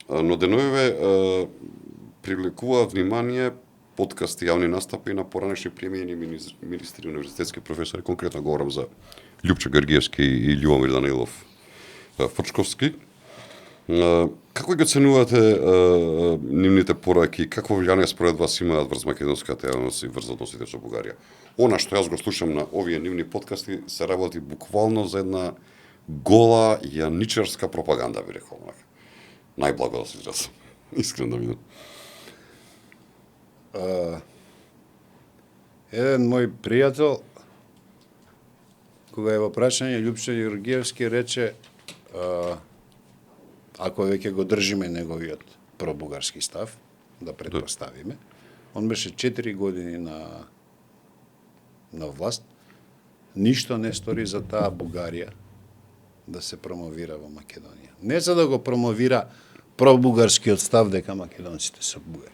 Но денојове привлекуваат внимание подкасти, јавни настапи на поранешни премиени министри, универзитетски професори, конкретно говорам за Љупчо Георгиевски и Љубомир Данилов Фрчковски. Како ги оценувате нивните пораки, какво влијание според вас имаат врз македонската јавност и врз односите со Бугарија? Она што јас го слушам на овие нивни подкасти се работи буквално за една гола јаничарска пропаганда, би рекол. Најблаго да се изразам. Искрено да видам. Еден мој пријател, кога е во прашање, Љупчо Георгиевски рече, ако веќе го држиме неговиот пробугарски став, да предпоставиме, он беше 4 години на власт, ништо не стори за таа Бугарија да се промовира во Македонија. Не за да го промовира пробугарскиот став дека македонците се бугари.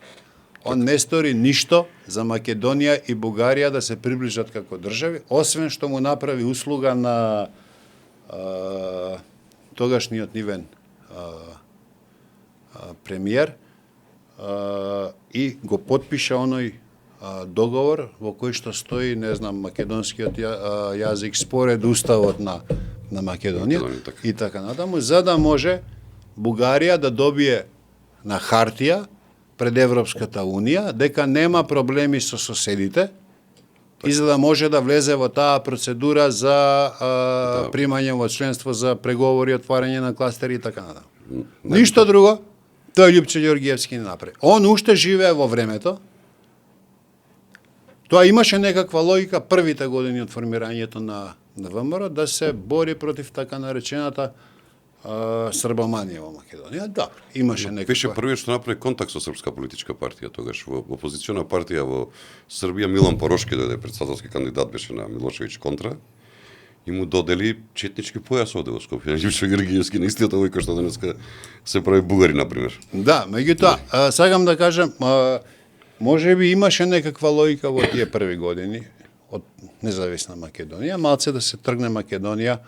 Он не стори ништо за Македонија и Бугарија да се приближат како држави, освен што му направи услуга на тогашниот нивен премиер и го потпиша оној договор во кој што стои, не знам, македонскиот јазик според уставот на Македонија и така натаму, за да може Бугарија да добие на хартија пред Европската Унија дека нема проблеми со соседите и за да може да влезе во таа процедура за примање во членство за преговори, отварање на кластери и така натаму. Ништо друго тој Љупчо Ѓоргиевски не направи. Он уште живее во времето. Тоа имаше некаква логика првите години од формирањето на ВМРО да се бори против така наречената србоманија во Македонија. Да, имаше некаква. Беше првиот што направи контакт со српска политичка партија тогаш во опозициона партија во Србија. Милан Порошки дојде председателски кандидат, беше на Милошевиќ контра и му додели четнички појас овде во Скопје. Љупчо Ѓоргиевски на истиот овој кој што денеска се прави бугари на пример. Да, меѓутоа сакам да кажам, може би имаше некаква логика во тие први години од независна Македонија, малце да се тргне Македонија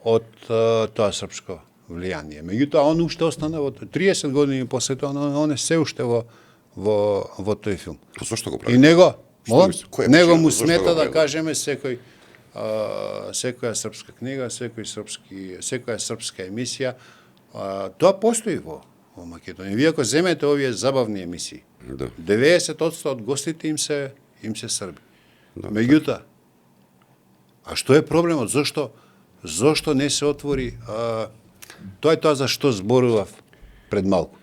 од тоа српско влијание. Меѓутоа, он уште остана во 30 години после тоа, он е се уште во тој филм. Зошто го прави? И него му смета да кажеме секоја српска книга, секоја српска емисија, тоа постои во Македонија. Вие ако земете овие забавни емисии, 90% од гостите им се срби. Меѓутоа, а што е проблемот? Зошто не се отвори? Тоа е тоа за што зборував пред малку.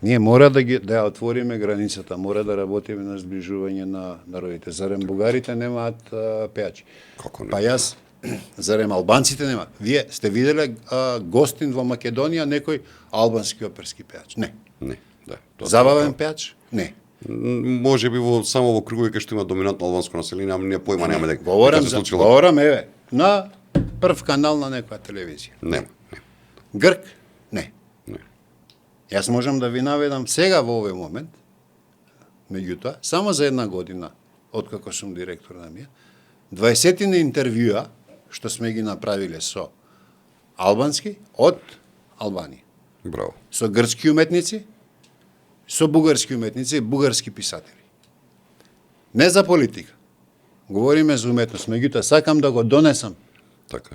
Ние мора да ја отвориме границата, мора да работиме на зближување на народите. Зарем бугарите немаат пејачи? Како не? Па јас, зарем албанците немаат? Вие сте виделе гостин во Македонија некој албански оперски пејач? Не. Не, да. Забавен пејач? Не. Може би само во кругови кај што има доминантно албанско население, ама ние појма нема дека Говорам, еве, на прв канал на некоја телевизија. Нема. Грк? Не. Јас можам да ви наведам сега во овој момент, меѓутоа, само за една година, откако сум директор на МИА, 20 интервјуа што сме ги направиле со албански од Албанија. Браво. Со грчки уметници, со бугарски уметници и бугарски писатели. Не за политика. Говориме за уметност, меѓутоа сакам да го донесам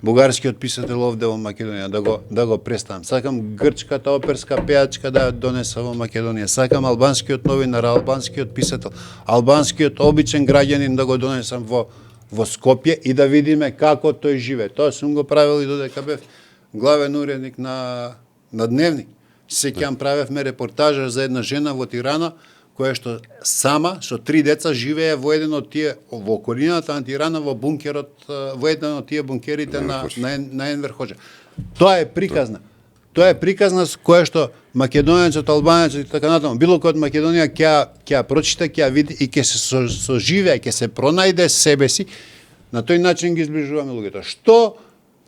бугарскиот писател овде во Македонија, да го представам. Сакам грчката оперска пејачка да ја донеса во Македонија. Сакам албанскиот новинар, албанскиот писател, албанскиот обичен граѓанин да го донесам во Скопје и да видиме како тој живее. Тоа сум го правил и додека бев главен уредник на Дневник. Сеќавам, правевме репортажа за една жена во Тирана која што сама со 3 деца живее во еден од тие во околината на Тирана во бункерот, во еден од тие бункерите на Енвер Хоџа. Тоа е приказна. Тоа е приказна која што македонецот, албанецот и така натаму, било кој од Македонија ќе прочита, ќе види и ќе се соживее, ќе се пронајде себе си. На тој начин ги зближуваме луѓето. Што,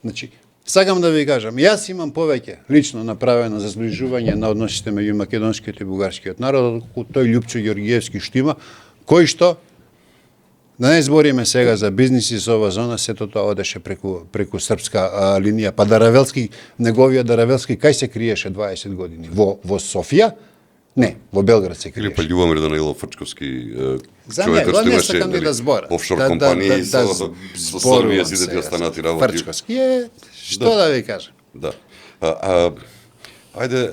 значи, сакам да ви кажам, јас имам повеќе лично направено за зближување на односите меѓу македонскиот и бугарскиот народ, тој Љупчо Ѓоргиевски што има, кој што, да не збориме сега за бизнис из ова зона, сето тоа одеше преку српска линија, па Даравелски, неговиот Даравелски, кај се криеше 20 години? Во Софија? Не, во Белград се криеше. Или па Љубомир Данаилов Фрчковски, човекот што имаше офшор компании со Србија, сите тие останати работи. Фрчковски е, што да ви кажам? Да. Ајде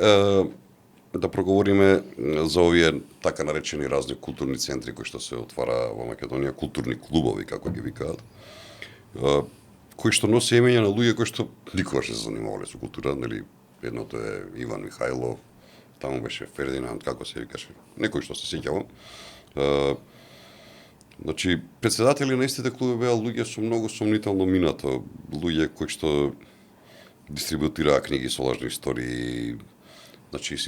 да проговориме за овие така наречени разни културни центри кои што се отвара во Македонија, културни клубови како ги викаат, кои што носи имење на луѓе кои што никогаш не се занимавале со култура, нели, едното е Иван Михајлов, таму беше Фердинанд, како се викаше, некој што се сеќавам. Значи, председатели на истите клуби беа луѓе со многу сомнително минато, луѓе кои што дистрибутираа книги со лажни истории, значи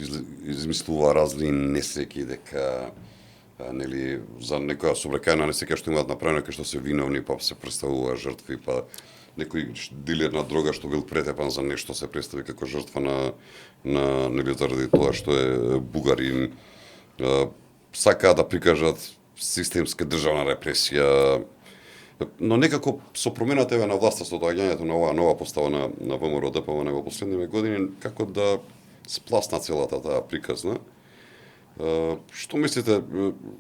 измислува разни несреќи дека нели за некоја собрекајна несреќа што имаат направено кај што се виновни, па се представува жртви, па некој дилер на дрога што бил претепан за нешто се представи како жртва на нели заради тоа што е бугарин. сакаат да прикажат системска државна репресија, но некако со промената на власта, со доаѓањето на оваа нова постава на ВМРО ДПМН во последниве години, како да спласна целата таа приказна. Што мислите,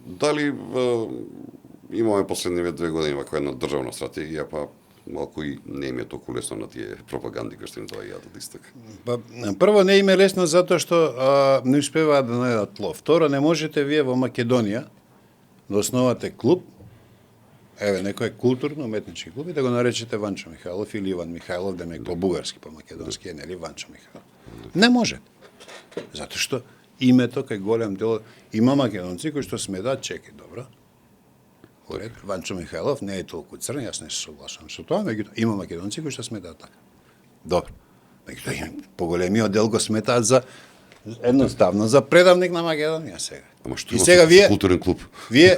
дали имаме последниве 2 години ваква една државна стратегија, па малку и не им е толку лесно на тие пропаганди кои што им доаѓаат од исток? Па, прво не им е лесно затоа што не успеваат да најдат тло. Второ, не можете вие во Македонија да основате клуб, еве некој културно-уметнички клуб и да го наречете Ванчо Михайлов или Иван Михайлов, да ме по-бугарски, по-македонски е, нели, Ванчо Михайлов. Не може. Затоа што името кај голем дел има македонци кои што сметаат, чекај, добро. Поред, Ванчо Михайлов не е толку црн, јас не се согласувам со тоа, меѓутоа има македонци кои што сметаат така. Добро. Меѓутоа поголемиот дел го сметаат за едноставно за предавник на Македонија сега. Ама што и сега вие културен клуб? Вие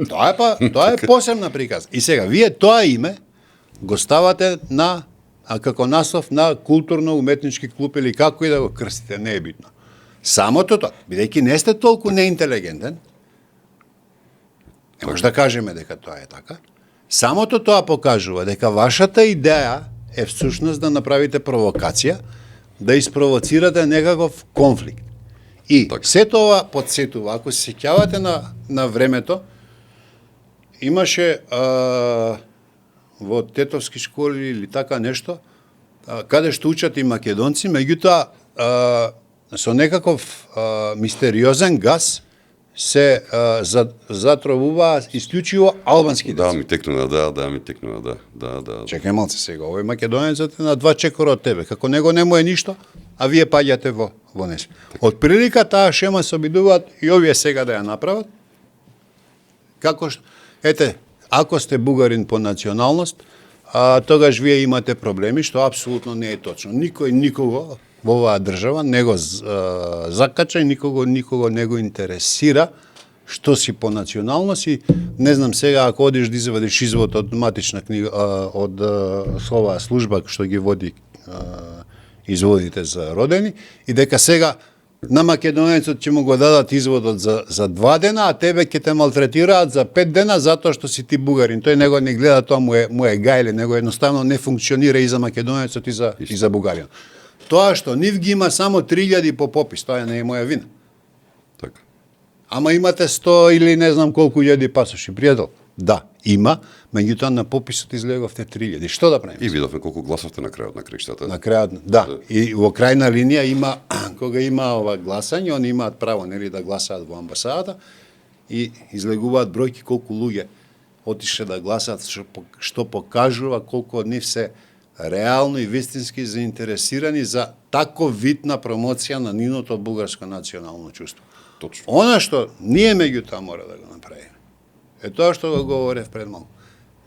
тоа е посебна приказ. И сега вие тоа име го ставате на како наслов на културно-уметнички клуб или како и да го крстите, не е битно. Самото тоа, бидејќи не сте толку неинтелигентен, не може да кажеме дека тоа е така. Самото тоа покажува дека вашата идеја е всушност да направите провокација, да испровоцирате некаков конфликт. И се тоа подсетува, ако се сеќавате на времето, имаше во тетовски школи или така нешто, каде што учат и македонци, меѓутоа со некаков мистериозен газ се затровува исклучиво албански деца. Да, ми текнува, да. Чекај малце сега, овој македонецот е на 2 чекора од тебе, како него не му е ништо, а вие паѓате во нешто. Од прилика таа шема се обидуваат и овие сега да ја направат. Како што, ете, ако сте бугарин по националност, тогаш вие имате проблеми, што апсолутно не е точно. Никој никого во оваа држава не го закача и никого не го интересира што си по националност и не знам сега ако одиш да извадиш извод од матична книга од оваа служба што ги води изводите за родени и дека сега на македонецот ќе му го дадат изводот за 2 дена, а тебе ќе те малтретираат за 5 дена затоа што си ти бугарин. Тој него не гледа, тоа му е гајле, него едноставно не функционира и за македонецот и за бугарин. Тоа што нив ги има само 3000 по попис, тоа не е моја вина. Така. Ама имате 100 или не знам колку илјади пасоши, пријател. Да, има, меѓутоа на пописот излеговте 3000. Што да правиме? И видовме колку гласовте на крајот на крштата. На крајот, да. И во крајна линија има, кога има ова гласање, они имаат право нели да гласаат во амбасадата и излегуваат бројки колку луѓе отише да гласаат, што покажува колку од нив се реално и вистински заинтересирани за таков вид на промоција на нивното бугарско национално чувство. Точно. Она што ние меѓутоа мора да го направиме е тоа што го говорев пред малку.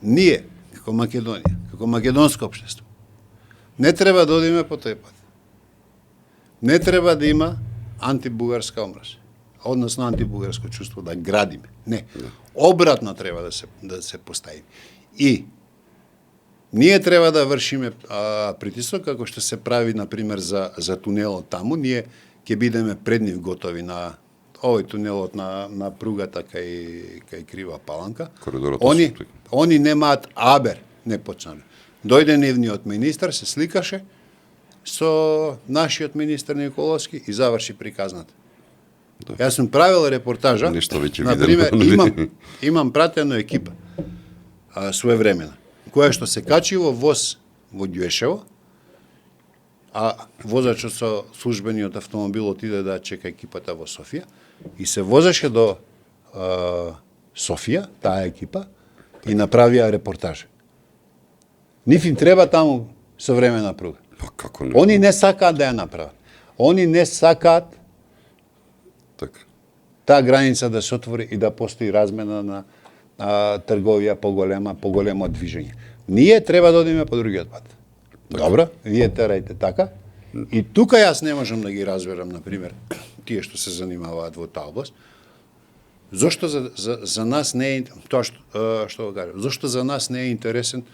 Ние, како Македонија, како македонско општество, не треба да одиме по тој пат. Не треба да има антибугарска омраза, односно антибугарско чувство да градиме. Не. Обратно треба да се постави. И ние треба да вршиме притисок, како што се прави, например, за тунелот таму. Ние ќе бидеме пред нив готови на овој тунелот на пругата кај Крива Паланка. Они немаат абер, не почнале. Дојде нивниот министар, се сликаше со нашиот министар Николовски и заврши приказната. Да. Јас сум правил репортажа, например, имам пратено екипа своевремена, која што се качи во воз во Ѓуешево, а возачот со службениот автомобил отиде да чека екипата во Софија и се возеше до Софија, таа екипа, и направија репортаж. Ниф им треба таму современа пруга. Па како не? Они не сакаат да ја направат. Они не сакаат така таа граница да се отвори и да постои размена на трговија поголемо движење. Ние треба да одиме по другиот пат. Така. Добро, вие терајте така. И тука јас не можам да ги разберам, например, тие што се занимаваат во таа област. Зошто за нас не е тоа што го кажам? Зошто за нас не е интересен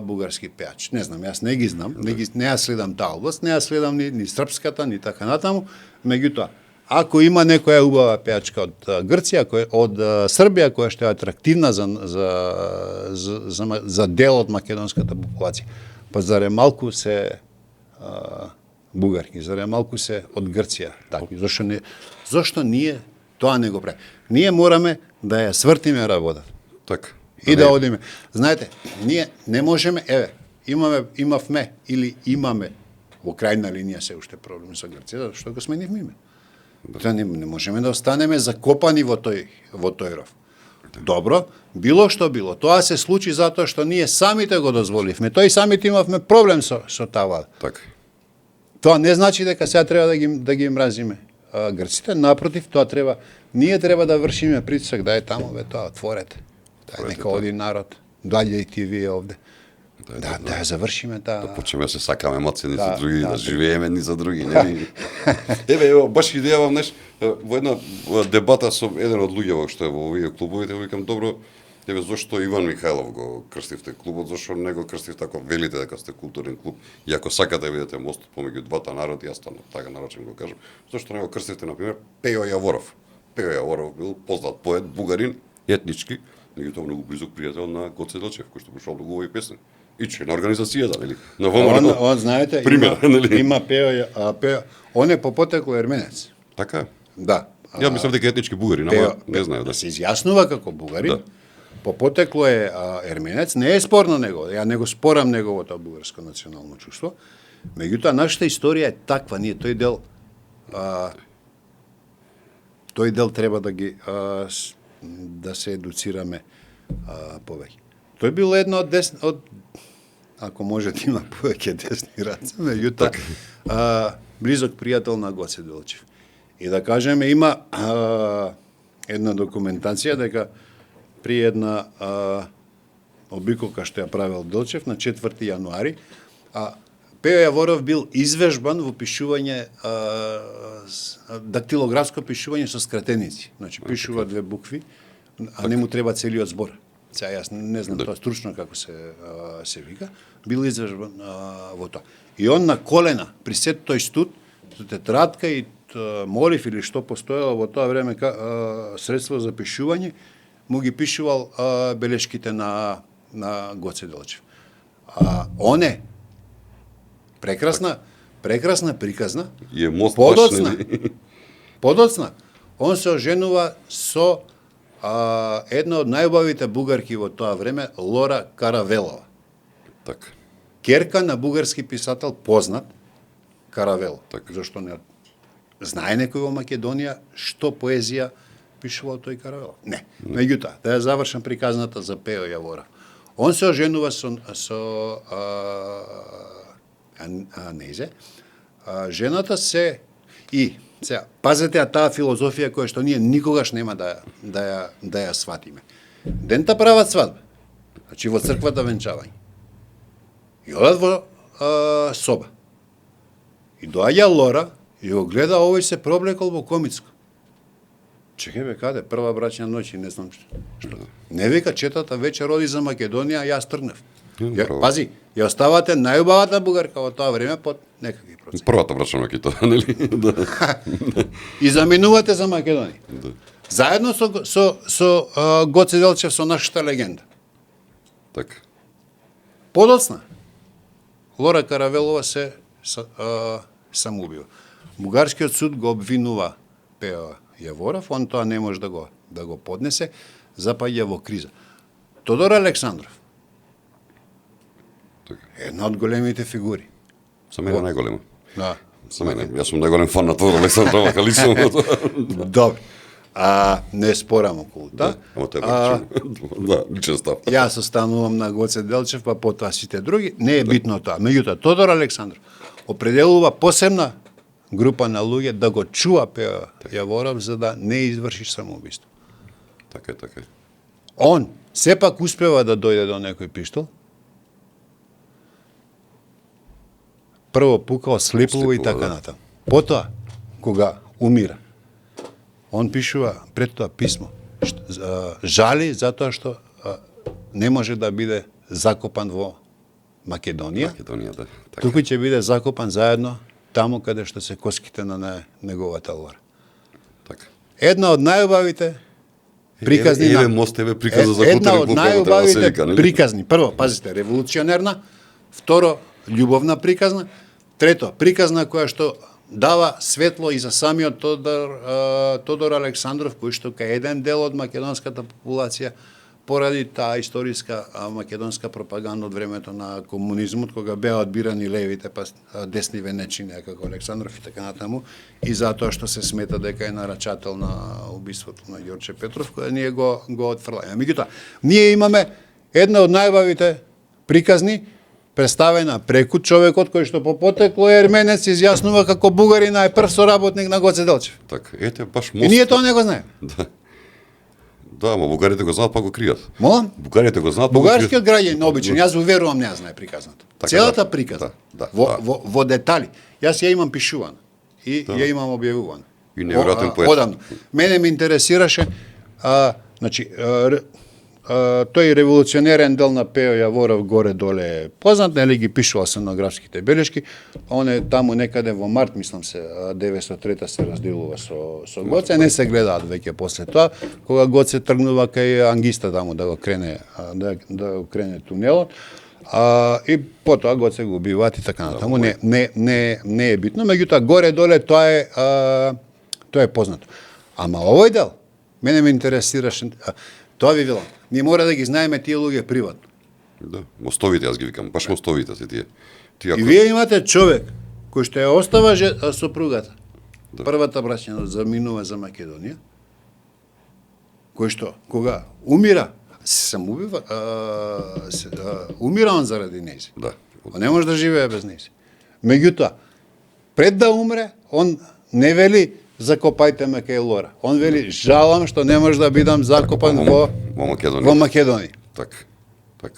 бугарски пеач? Не знам, јас не ги знам, не ја следам таа област, не ја следам ни српската, ни така натаму, меѓутоа, ако има некоја убава пеачка од Грција, од Србија, која што е атрактивна за дел од македонската популација, па заре малку се бугарки, заре малку се од Грција такви. Зошто ние тоа не го правиме? Ние мораме да ја свртиме работата. Така. И да одиме. Знаете, ние не можеме, имавме во крајна линија се уште проблем со Грција, што го сменивме име. Да. Не можеме да останеме закопани во тој ров. Добро, било што било. Тоа се случи затоа што ние самите го дозволивме. Тој самите имавме проблем со таа влада. Така. Тоа не значи дека сега треба да ги мразиме грците, напротив, ние треба да вршиме притисок, да е таму тоа отворете. Нека оди народ, доаѓајте вие овде. Да ја завршиме таа. Да почнеме да се сакаме маци за други, да живееме ни за други, нели? Еве, баш идеја знаеш, во една дебата со еден од луѓето што е во овие клубовите, викам добро, еве зошто Иван Михајлов го крстивте клубот, зошто не го крстивте ако велите дека сте културен клуб и ако сакате да видите мост помеѓу двата народи, јас така нарочен го кажам, зошто не го крстивте на пример Пејо Јаворов. Пејо Јаворов бил познат поет, бугарин, етнички, меѓутоа многу близок пријател на Гоце Делчев, кој што пишал многу убави песни. И член на организацијата, нели? На ВМРО. Он знаете, пример, има Пејо, он е по потекло ерменец. Така? Да. Ја мислам дека етнички бугарин, ама не знаев да се изјаснува како бугарин. Да. По потекло е ерменец, не е спорно него. Ја не го спорам неговото бугарско национално чувство. Меѓутоа нашата историја е таква, ние тој дел треба да се едуцираме повеќе. Тој бил едно од ако може да има повеќе десни раце, меѓутоа близок пријател на Гоце Делчев. И да кажеме, има една документација дека при една обиколка што ја правил Делчев на 4 јануари, Пејо Јаворов бил извежбан во пишување, дактилографско пишување со скратеници. Значи, пишува 2 букви, а не му треба целиот збор. Сега јас не знам тоа стручно како се вика, бил извежбан во тоа. И он на колена, при сет тој студ, со тетрадка и молив или што постоело во тоа време средство за пишување, му ги пишувал белешките на Гоце Делчев. Оне, прекрасна приказна, подоцна, он се оженува со една од најубавите бугарки во тоа време, Лора Каравелова. Така. Керка на бугарски писател познат, Каравелов. Так. Зошто не знае некој во Македонија што поезија пишувал тој Каравелов? Не. Меѓутоа, да ја завршам приказната за Пејо Јаворов. Он се оженува со Нејзе. Жената се и сега, пазете таа филозофија која што ние никогаш нема да ја сватиме. Дента прават свадба. Значи во црквата венчавање. И одат во соба. И доаѓа Лора и го гледа овој се проблекол во комицко. Чекај бе, каде? Прва брачна ноќ и не знам што. Не вика, четата вечер оди за Македонија, јас тргнав. Пази, ја оставате најубавата бугарка во тоа време под некакви проценти. Првата брачна ноќ тоа, нели? И заминувате за Македонија. Заедно со Гоце Делчев, со нашата легенда. Така. Подоцна, Лора Каравелова се самоубива. Бугарскиот суд го обвинува Пејо Јаворов, он тоа не може да го поднесе, запаѓа во криза. Тодор Александров, една од големите фигури. За мене најголема. Да. За мене, јас сум најголем фан на Тодор Александров, како лично. Добро. Не спорам околу тоа. Да, личен став. Јас останувам на Гоце Делчев, па потоа сите други. Не е битно тоа. Меѓутоа, Тодор Александров определува посебна група на луѓе да го чува Пејо Јаворов за да не изврши самоубиство. Така е. Он сепак успева да дојде до некој пиштол. Прво пука, ослепува и така натаму. Потоа, кога умира, он пишува пред тоа писмо. Жали затоа што не може да биде закопан во Македонија. Да. Туку ќе биде закопан заедно таму каде што се коските на неговата Лора. Така. Една од најубавите приказни Еве мост, еве приказа за една Кутерин од Куп, како треба да се најубавите вика, нели? приказни. Прво, пазите, револуционерна, второ, љубовна приказна, трето, приказна која што дава светло и за самиот Тодор Александров, кој што кај еден дел од македонската популација поради таа историска македонска пропаганда од времето на комунизмот, кога беа одбирани левите, па десниве не чинеа како Александров и така натаму, и затоа што се смета дека е нарачател на убиството на Ѓорче Петров, која ние го отфрламе. Меѓутоа, ние имаме една од најбавите приказни, представена преку човекот кој што по потекло е ерменец, изјаснува како бугарин, а е прв соработник на Гоце Делчев. Така, ете баш И мост. ние тоа не го знаеме. Да, ама бугарите го знаат, па го кријат. Молам? Бугарите го знаат, па го Бугарскиот кријат. граѓанин обичен, јас уверувам не ја знае приказната. Така, Целата да, приказна. да, Во детали. Јас ја имам пишувана и ја имам објавувана. И неверојатен поет. Одамно. Мене ме интересираше, тој револуционерен дел на Пео Јаворов горе-доле е познат, нели ги пишува сценографските белешки, он е таму некаде во март, мислам се, 903 се разделува со Гоце, не се гледаат веќе после тоа, кога Гоце тргнува кај Ангиста таму да го крене, да го крене тунелот, и потоа Гоце го убиваат и така натаму, не е битно, меѓутоа горе-доле тоа е познато. Ама овој дел, мене ме интересираше, тоа ви велам, ние мора да ги знаеме тие луѓе приватно. Да, мостовите јас ги викам, баш мостовите се тие. И вие имате човек кој што ја остава сопругата. Да. Првата браќина заминува за Македонија, кој што кога умира, се самоубива, умира он заради нејзи. Да. Он не може да живее без нејзи. Меѓутоа, пред да умре, он не вели закопајте ме кај Лора. Он вели жалам што не може да бидам закопан во Македонија. Така.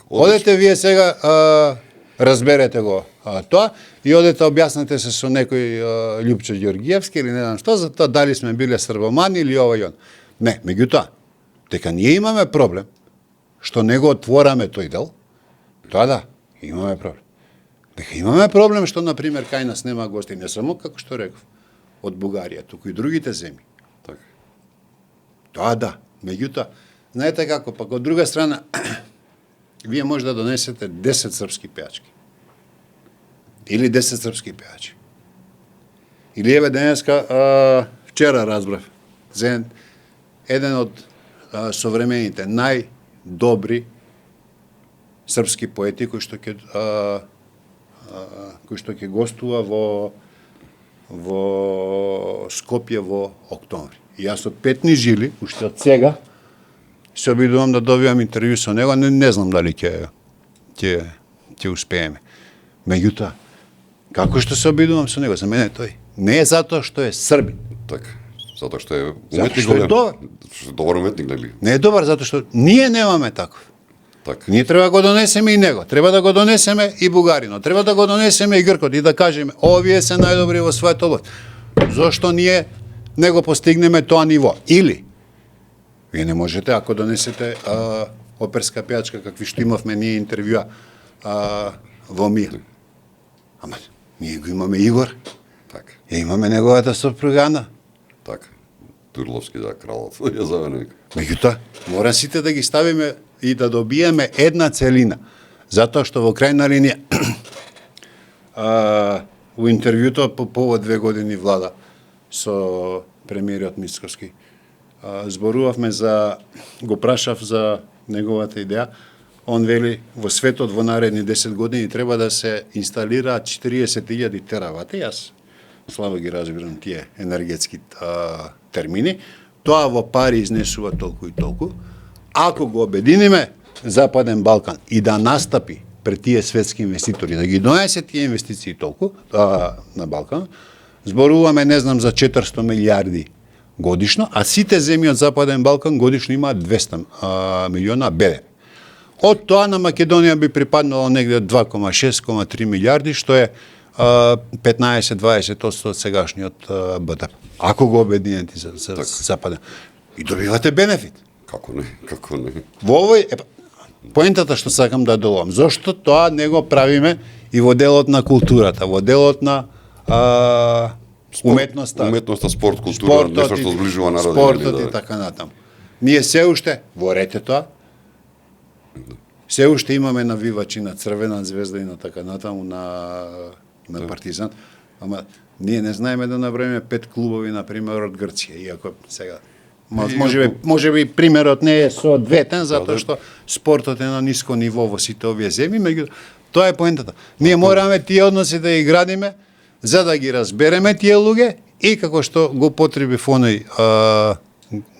Одете вие сега, разберете го тоа и одете објаснете се со некој Љупчо Ѓоргиевски или не знам што, за тоа дали сме биле србомани или ова и он. Не, меѓутоа, дека ние имаме проблем што не го отвораме тој дел, тоа да, имаме проблем. Дека имаме проблем што, например, кај нас нема гости, не само, како што реков, од Бугарија, туку и другите земји. Така. Тоа да, меѓутоа, знаете како, пак од друга страна, вие може да донесете 10 српски пејачки. Или 10 српски пејачи. Или еве денеска, вчера разбрав, за еден од современите најдобри српски поети кој што ќе гостува во Скопје во октомври. И јас од петни жили, уште од сега, се обидувам да добивам интервју со него, не знам дали ќе успееме. Меѓутоа, како што се обидувам со него, за мене тој не е затоа што е србин. Така. Затоа што е уметник голем. Добар уметник, нели? Не е добар затоа што ние немаме таков. Така. Ние треба да го донесеме и него, треба да го донесеме и бугарино, треба да го донесеме и гркот и да кажеме, овие се најдобри во својата област. Зошто ние не го постигнеме тоа ниво? Или вие не можете, ако донесете оперска пејачка, какви што имавме ние интервјуа во МИР. Ама, ние го имаме Игор, така. И имаме неговата сопругана. Така. Турловски, да, кралот, ја завене. Меѓутоа, мора сите да ги ставиме и да добиеме една целина. Затоа што во крајна линија, у интервјуто по повод 2 години влада со премиерот Мицкоски, зборувавме го прашав за неговата идеја. Он вели, во светот во наредни 10 години треба да се инсталираат 40.000 теравати. Јас слабо ги разбирам тие енергетски термини. Тоа во пари изнесува толку и толку. Ако го обединиме Западен Балкан и да настапи пред тие светски инвеститори, да ги донесе тие инвестиции толку на Балкан, зборуваме, не знам, за 400 милиарди годишно, а сите земји од Западен Балкан годишно имаат 200 милиона БДП. Од тоа на Македонија би припаднало негде 2,6-3 милиарди, што е 15-20% од сегашниот БДП. Ако го обединете за Западен. И добивате бенефит. Како не. Во овој, поентата што сакам да долам, зошто тоа не го правиме и во делот на културата, во делот на уметноста, спорт, култура, нешто што зближува народи. Спортот и така натаму. Ние се уште, во рете тоа, се уште имаме навивачи на Црвена звезда и на така натаму на Партизан, ама ние не знаеме да наброиме 5 клубови, например, од Грција, иако сега може би примерот не е соодветен, затоа што спортот е на ниско ниво во сите овие земји, меѓу тоа е поентата. Ние мораме тие односи да ги градиме за да ги разбереме тие луѓе и како што го потребив оној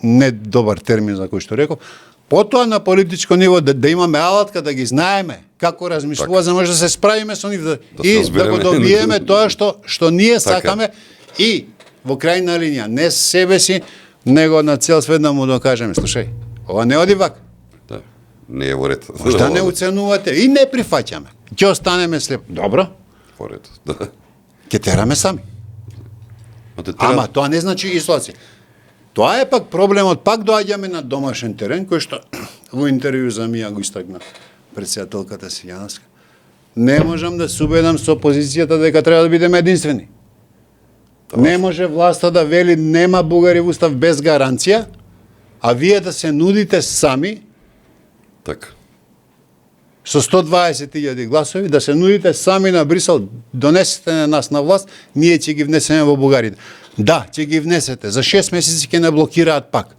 не добар термин за кој што реков, потоа на политичко ниво да имаме алатка, да ги знаеме како размислува, за може да се справиме со нив и да го добиеме тоа што ние сакаме и во крајна линија не себе си, него на цел свет да му докажеме, слушај, ова не оди вака. Да, не е во ред. Што не уценувате и не прифаќаме. Ќе останеме слеп. Добро? Во ред, да. Ќе тераме сами. Ама тоа не значи изолација. Тоа е пак проблемот, пак доаѓаме на домашен терен, кој што во интервју за Мија го истакна претседателката Силјановска. Не можам да се убедам со опозицијата дека треба да бидеме единствени. Не може власта да вели нема бугари во устав без гаранција, а вие да се нудите сами така со 120.000 гласови, да се нудите сами на Брисел, донесете на нас на власт, ние ќе ги внесеме во бугарите. Да, ќе ги внесете. За 6 месеци ќе не блокираат пак.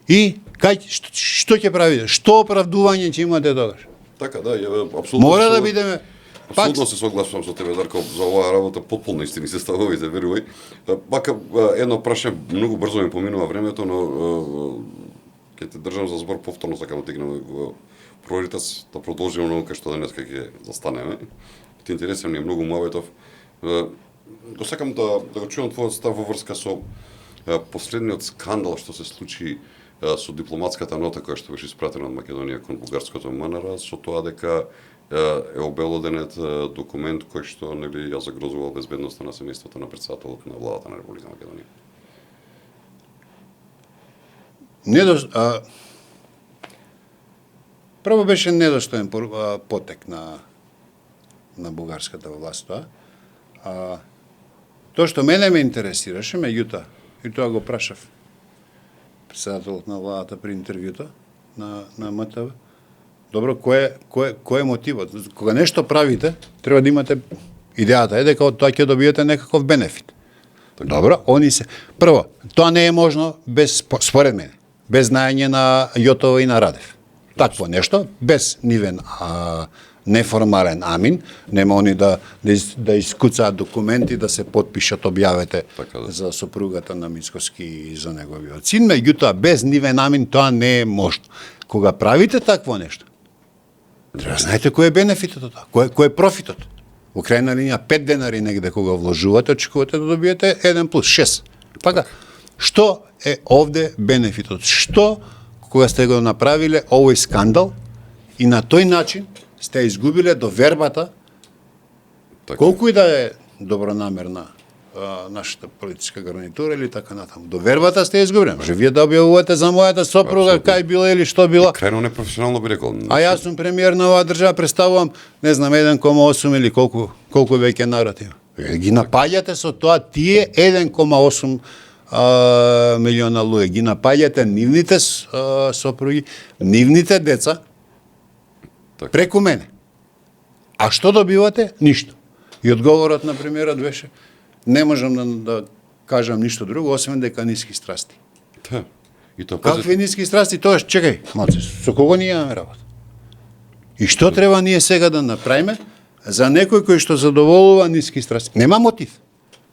И што ќе правите? Што оправдување ќе имате тогаш? Така, да, апсолутно. Мора да бидеме. Апсолутно се согласувам со тебе, Дарко, за оваа работа потполно истини се ставовите, верувај. Пака едно прашање, многу брзо ми поминува времето, но ќе те држам за збор повторно, сакам да тегнеме во приоритет, да продолжиме многу кај што денеска ќе застанеме. Ти интересен ми е многу муабетов. Го сакам да го чуам твојот став во врска со последниот скандал што се случи со дипломатската нота која што беше испратена од Македонија кон бугарското МНР, со тоа дека е обелоденет документ кој што нели ја загрозувал безбедноста на семејството на претседателот на владата на Република Македонија. Прво беше недостоен потек на бугарската власт тоа. Тоа што мене ме интересираше, меѓутоа, и тоа го прашав претседателот на владата при интервјуто на МТВ. Добро, кој е мотивот? Кога нешто правите, треба да имате идејата е дека од тоа ќе добиете некаков бенефит. Добро, они се прво, тоа не е можно без според мене, без знаење на Јотова и на Радев. Такво нешто, без нивен неформален амин, нема они да искуцаат документи, да се потпишат објавете за сопругата на Мицкоски и за неговиот син, меѓутоа без нивен амин тоа не е можно. Кога правите такво нешто, треба да знаете кој е бенефитот од тоа, кој е профитот. Во крајна линија 5 денари негде кога вложувате, очекувате да добиете 1 плюс 6. Пака, што е овде бенефитот? Што кога сте го направиле овој скандал и на тој начин сте изгубиле довербата, колку и да е добронамерна нашата политичка гарнитура или така натаму. Довербата сте изгубиле. Може вие да објавувате за мојата сопруга кај била или што била. Крајно непрофесионално би рекол. А јас сум премиер на оваа држава, представувам, не знам, 1,8 или колку веќе народ има. Ги напаѓате со тоа тие 1,8 милиона луѓе. Ги напаѓате нивните сопруги, нивните деца, преку мене. А што добивате? Ништо. И одговорот на премиерот беше: не можам да кажам ништо друго, освен дека ниски страсти. Да. И тоа какви ниски страсти? Тоа чекај, малце, со кого ние имаме работа? И што треба ние сега да направиме за некој кој што задоволува ниски страсти? Нема мотив.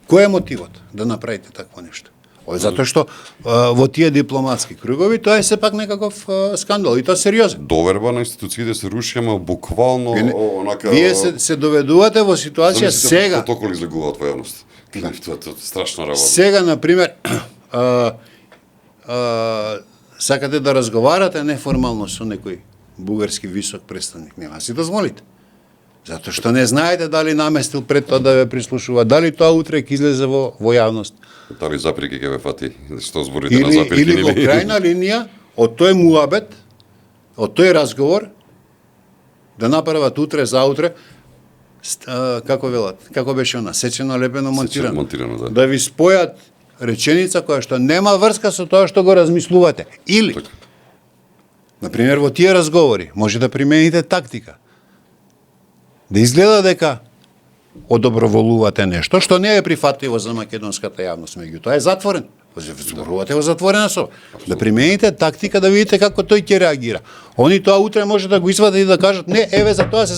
Кој е мотивот да направите такво нешто? Затоа што во тие дипломатски кругови тоа е сепак некаков скандал и тоа сериозен. Доверба на институциите се руши, ама буквално онака. Вие се доведувате во ситуација сега. Протоколи излегуваат во јавност. Тоа е страшна работа. Сега на пример сакате да разговарате неформално со некој бугарски висок представник, нема си дозволите. Затоа што не знаете дали наместил пред тоа да ве прислушува, дали тоа утре ќе излезе во јавност. Дали запирки ќе ве фати, што зборите на запирки или во крајна линија, од тој муабет, од тој разговор, да направат утре, заутре, како велат, како беше она, сечено, лепено, монтирано. монтирано, да. Да ви спојат реченица која што нема врска со тоа што го размислувате. Или, Така. например, во тие разговори, може да примените тактика. Да изгледа дека одоброволувате нешто што не е прифатливо за македонската јавност, меѓутоа е затворен. Зборувате во затворена соба. Да примените тактика да видите како тој ќе реагира. Они тоа утре може да го извадат и да кажат не, еве за тоа се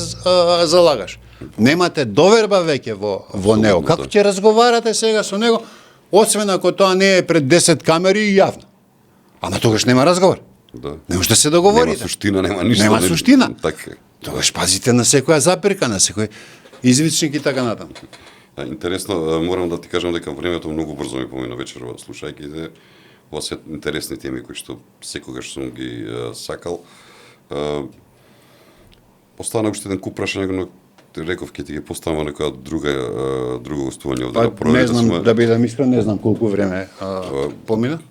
залагаш. Немате доверба веќе во него. Како ќе разговарате сега со него, освен ако тоа не е пред 10 камери и јавно. Ама тогаш нема разговор. Да. Не може да се договорите. Нема суштина, нема ништо. Нема суштина. Така. Тогаш пазите на секоја запирка, на секој извичник и така натаму. Интересно, морам да ти кажам дека времето многу брзо ми помина вечерва, слушајќи те. Ова се интересни теми кои што секогаш сум ги сакал. Остана уште еден куп прашања, но реков ќе ти ги поставам некоја друго гостување овде на Не знам, да бидам искрен, не знам колку време помина.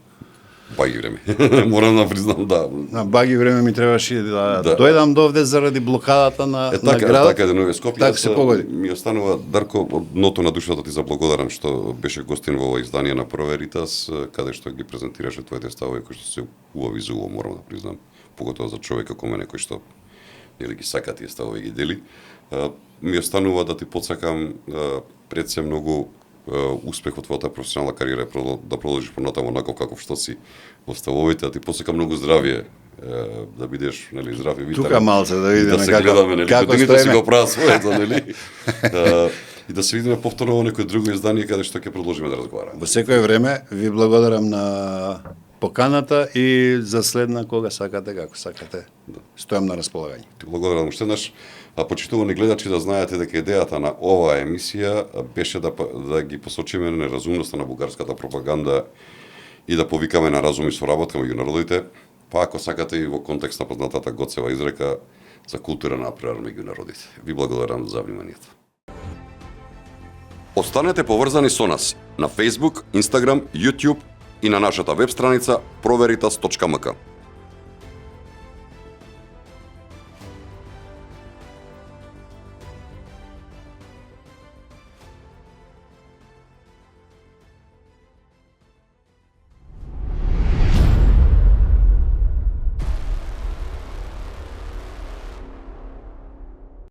Баги време. Морам да признам, да. На баги време ми требаше да дојдам до овде заради блокадата на градот. Така денove Скопје. Така се погоди. Ми останува, Дарко, од дното на душата ти заблагодарам што беше гостин во ова издание на Проверитас, каде што ги презентираше твоите ставови кои што се убави за уво, морам да признам, поготово за човек како мене кој што нели ги сака тие ставови ги дели. Ми останува да ти подсакам пред се многу успех во твојата професионална кариера, да продолжиш понатаму онаков каков што си во ставовите, а ти посекам многу здравје, да бидеш нели здрав и витален. Тука малце да видиме да се гледаме, нели, како годините си стоиме. го прават своето, нели. И да се видиме повторно во некој друго издание каде што ќе продолжиме да разговараме. Во секое време ви благодарам на поканата и за следна кога сакате, како сакате. Стојам на располагање. Ти благодарам уште еднаш. Почитувани гледачи, да знаете дека идејата на оваа емисија беше да ги посочиме неразумноста на бугарската пропаганда и да повикаме на разум и соработка меѓу народите, па ако сакате и во контекст на познатата Гоцева изрека за култура на апрар меѓу народите. Ви благодарам за вниманието. Останете поврзани со нас на Facebook, Instagram, YouTube и на нашата веб страница proVeritas.mk.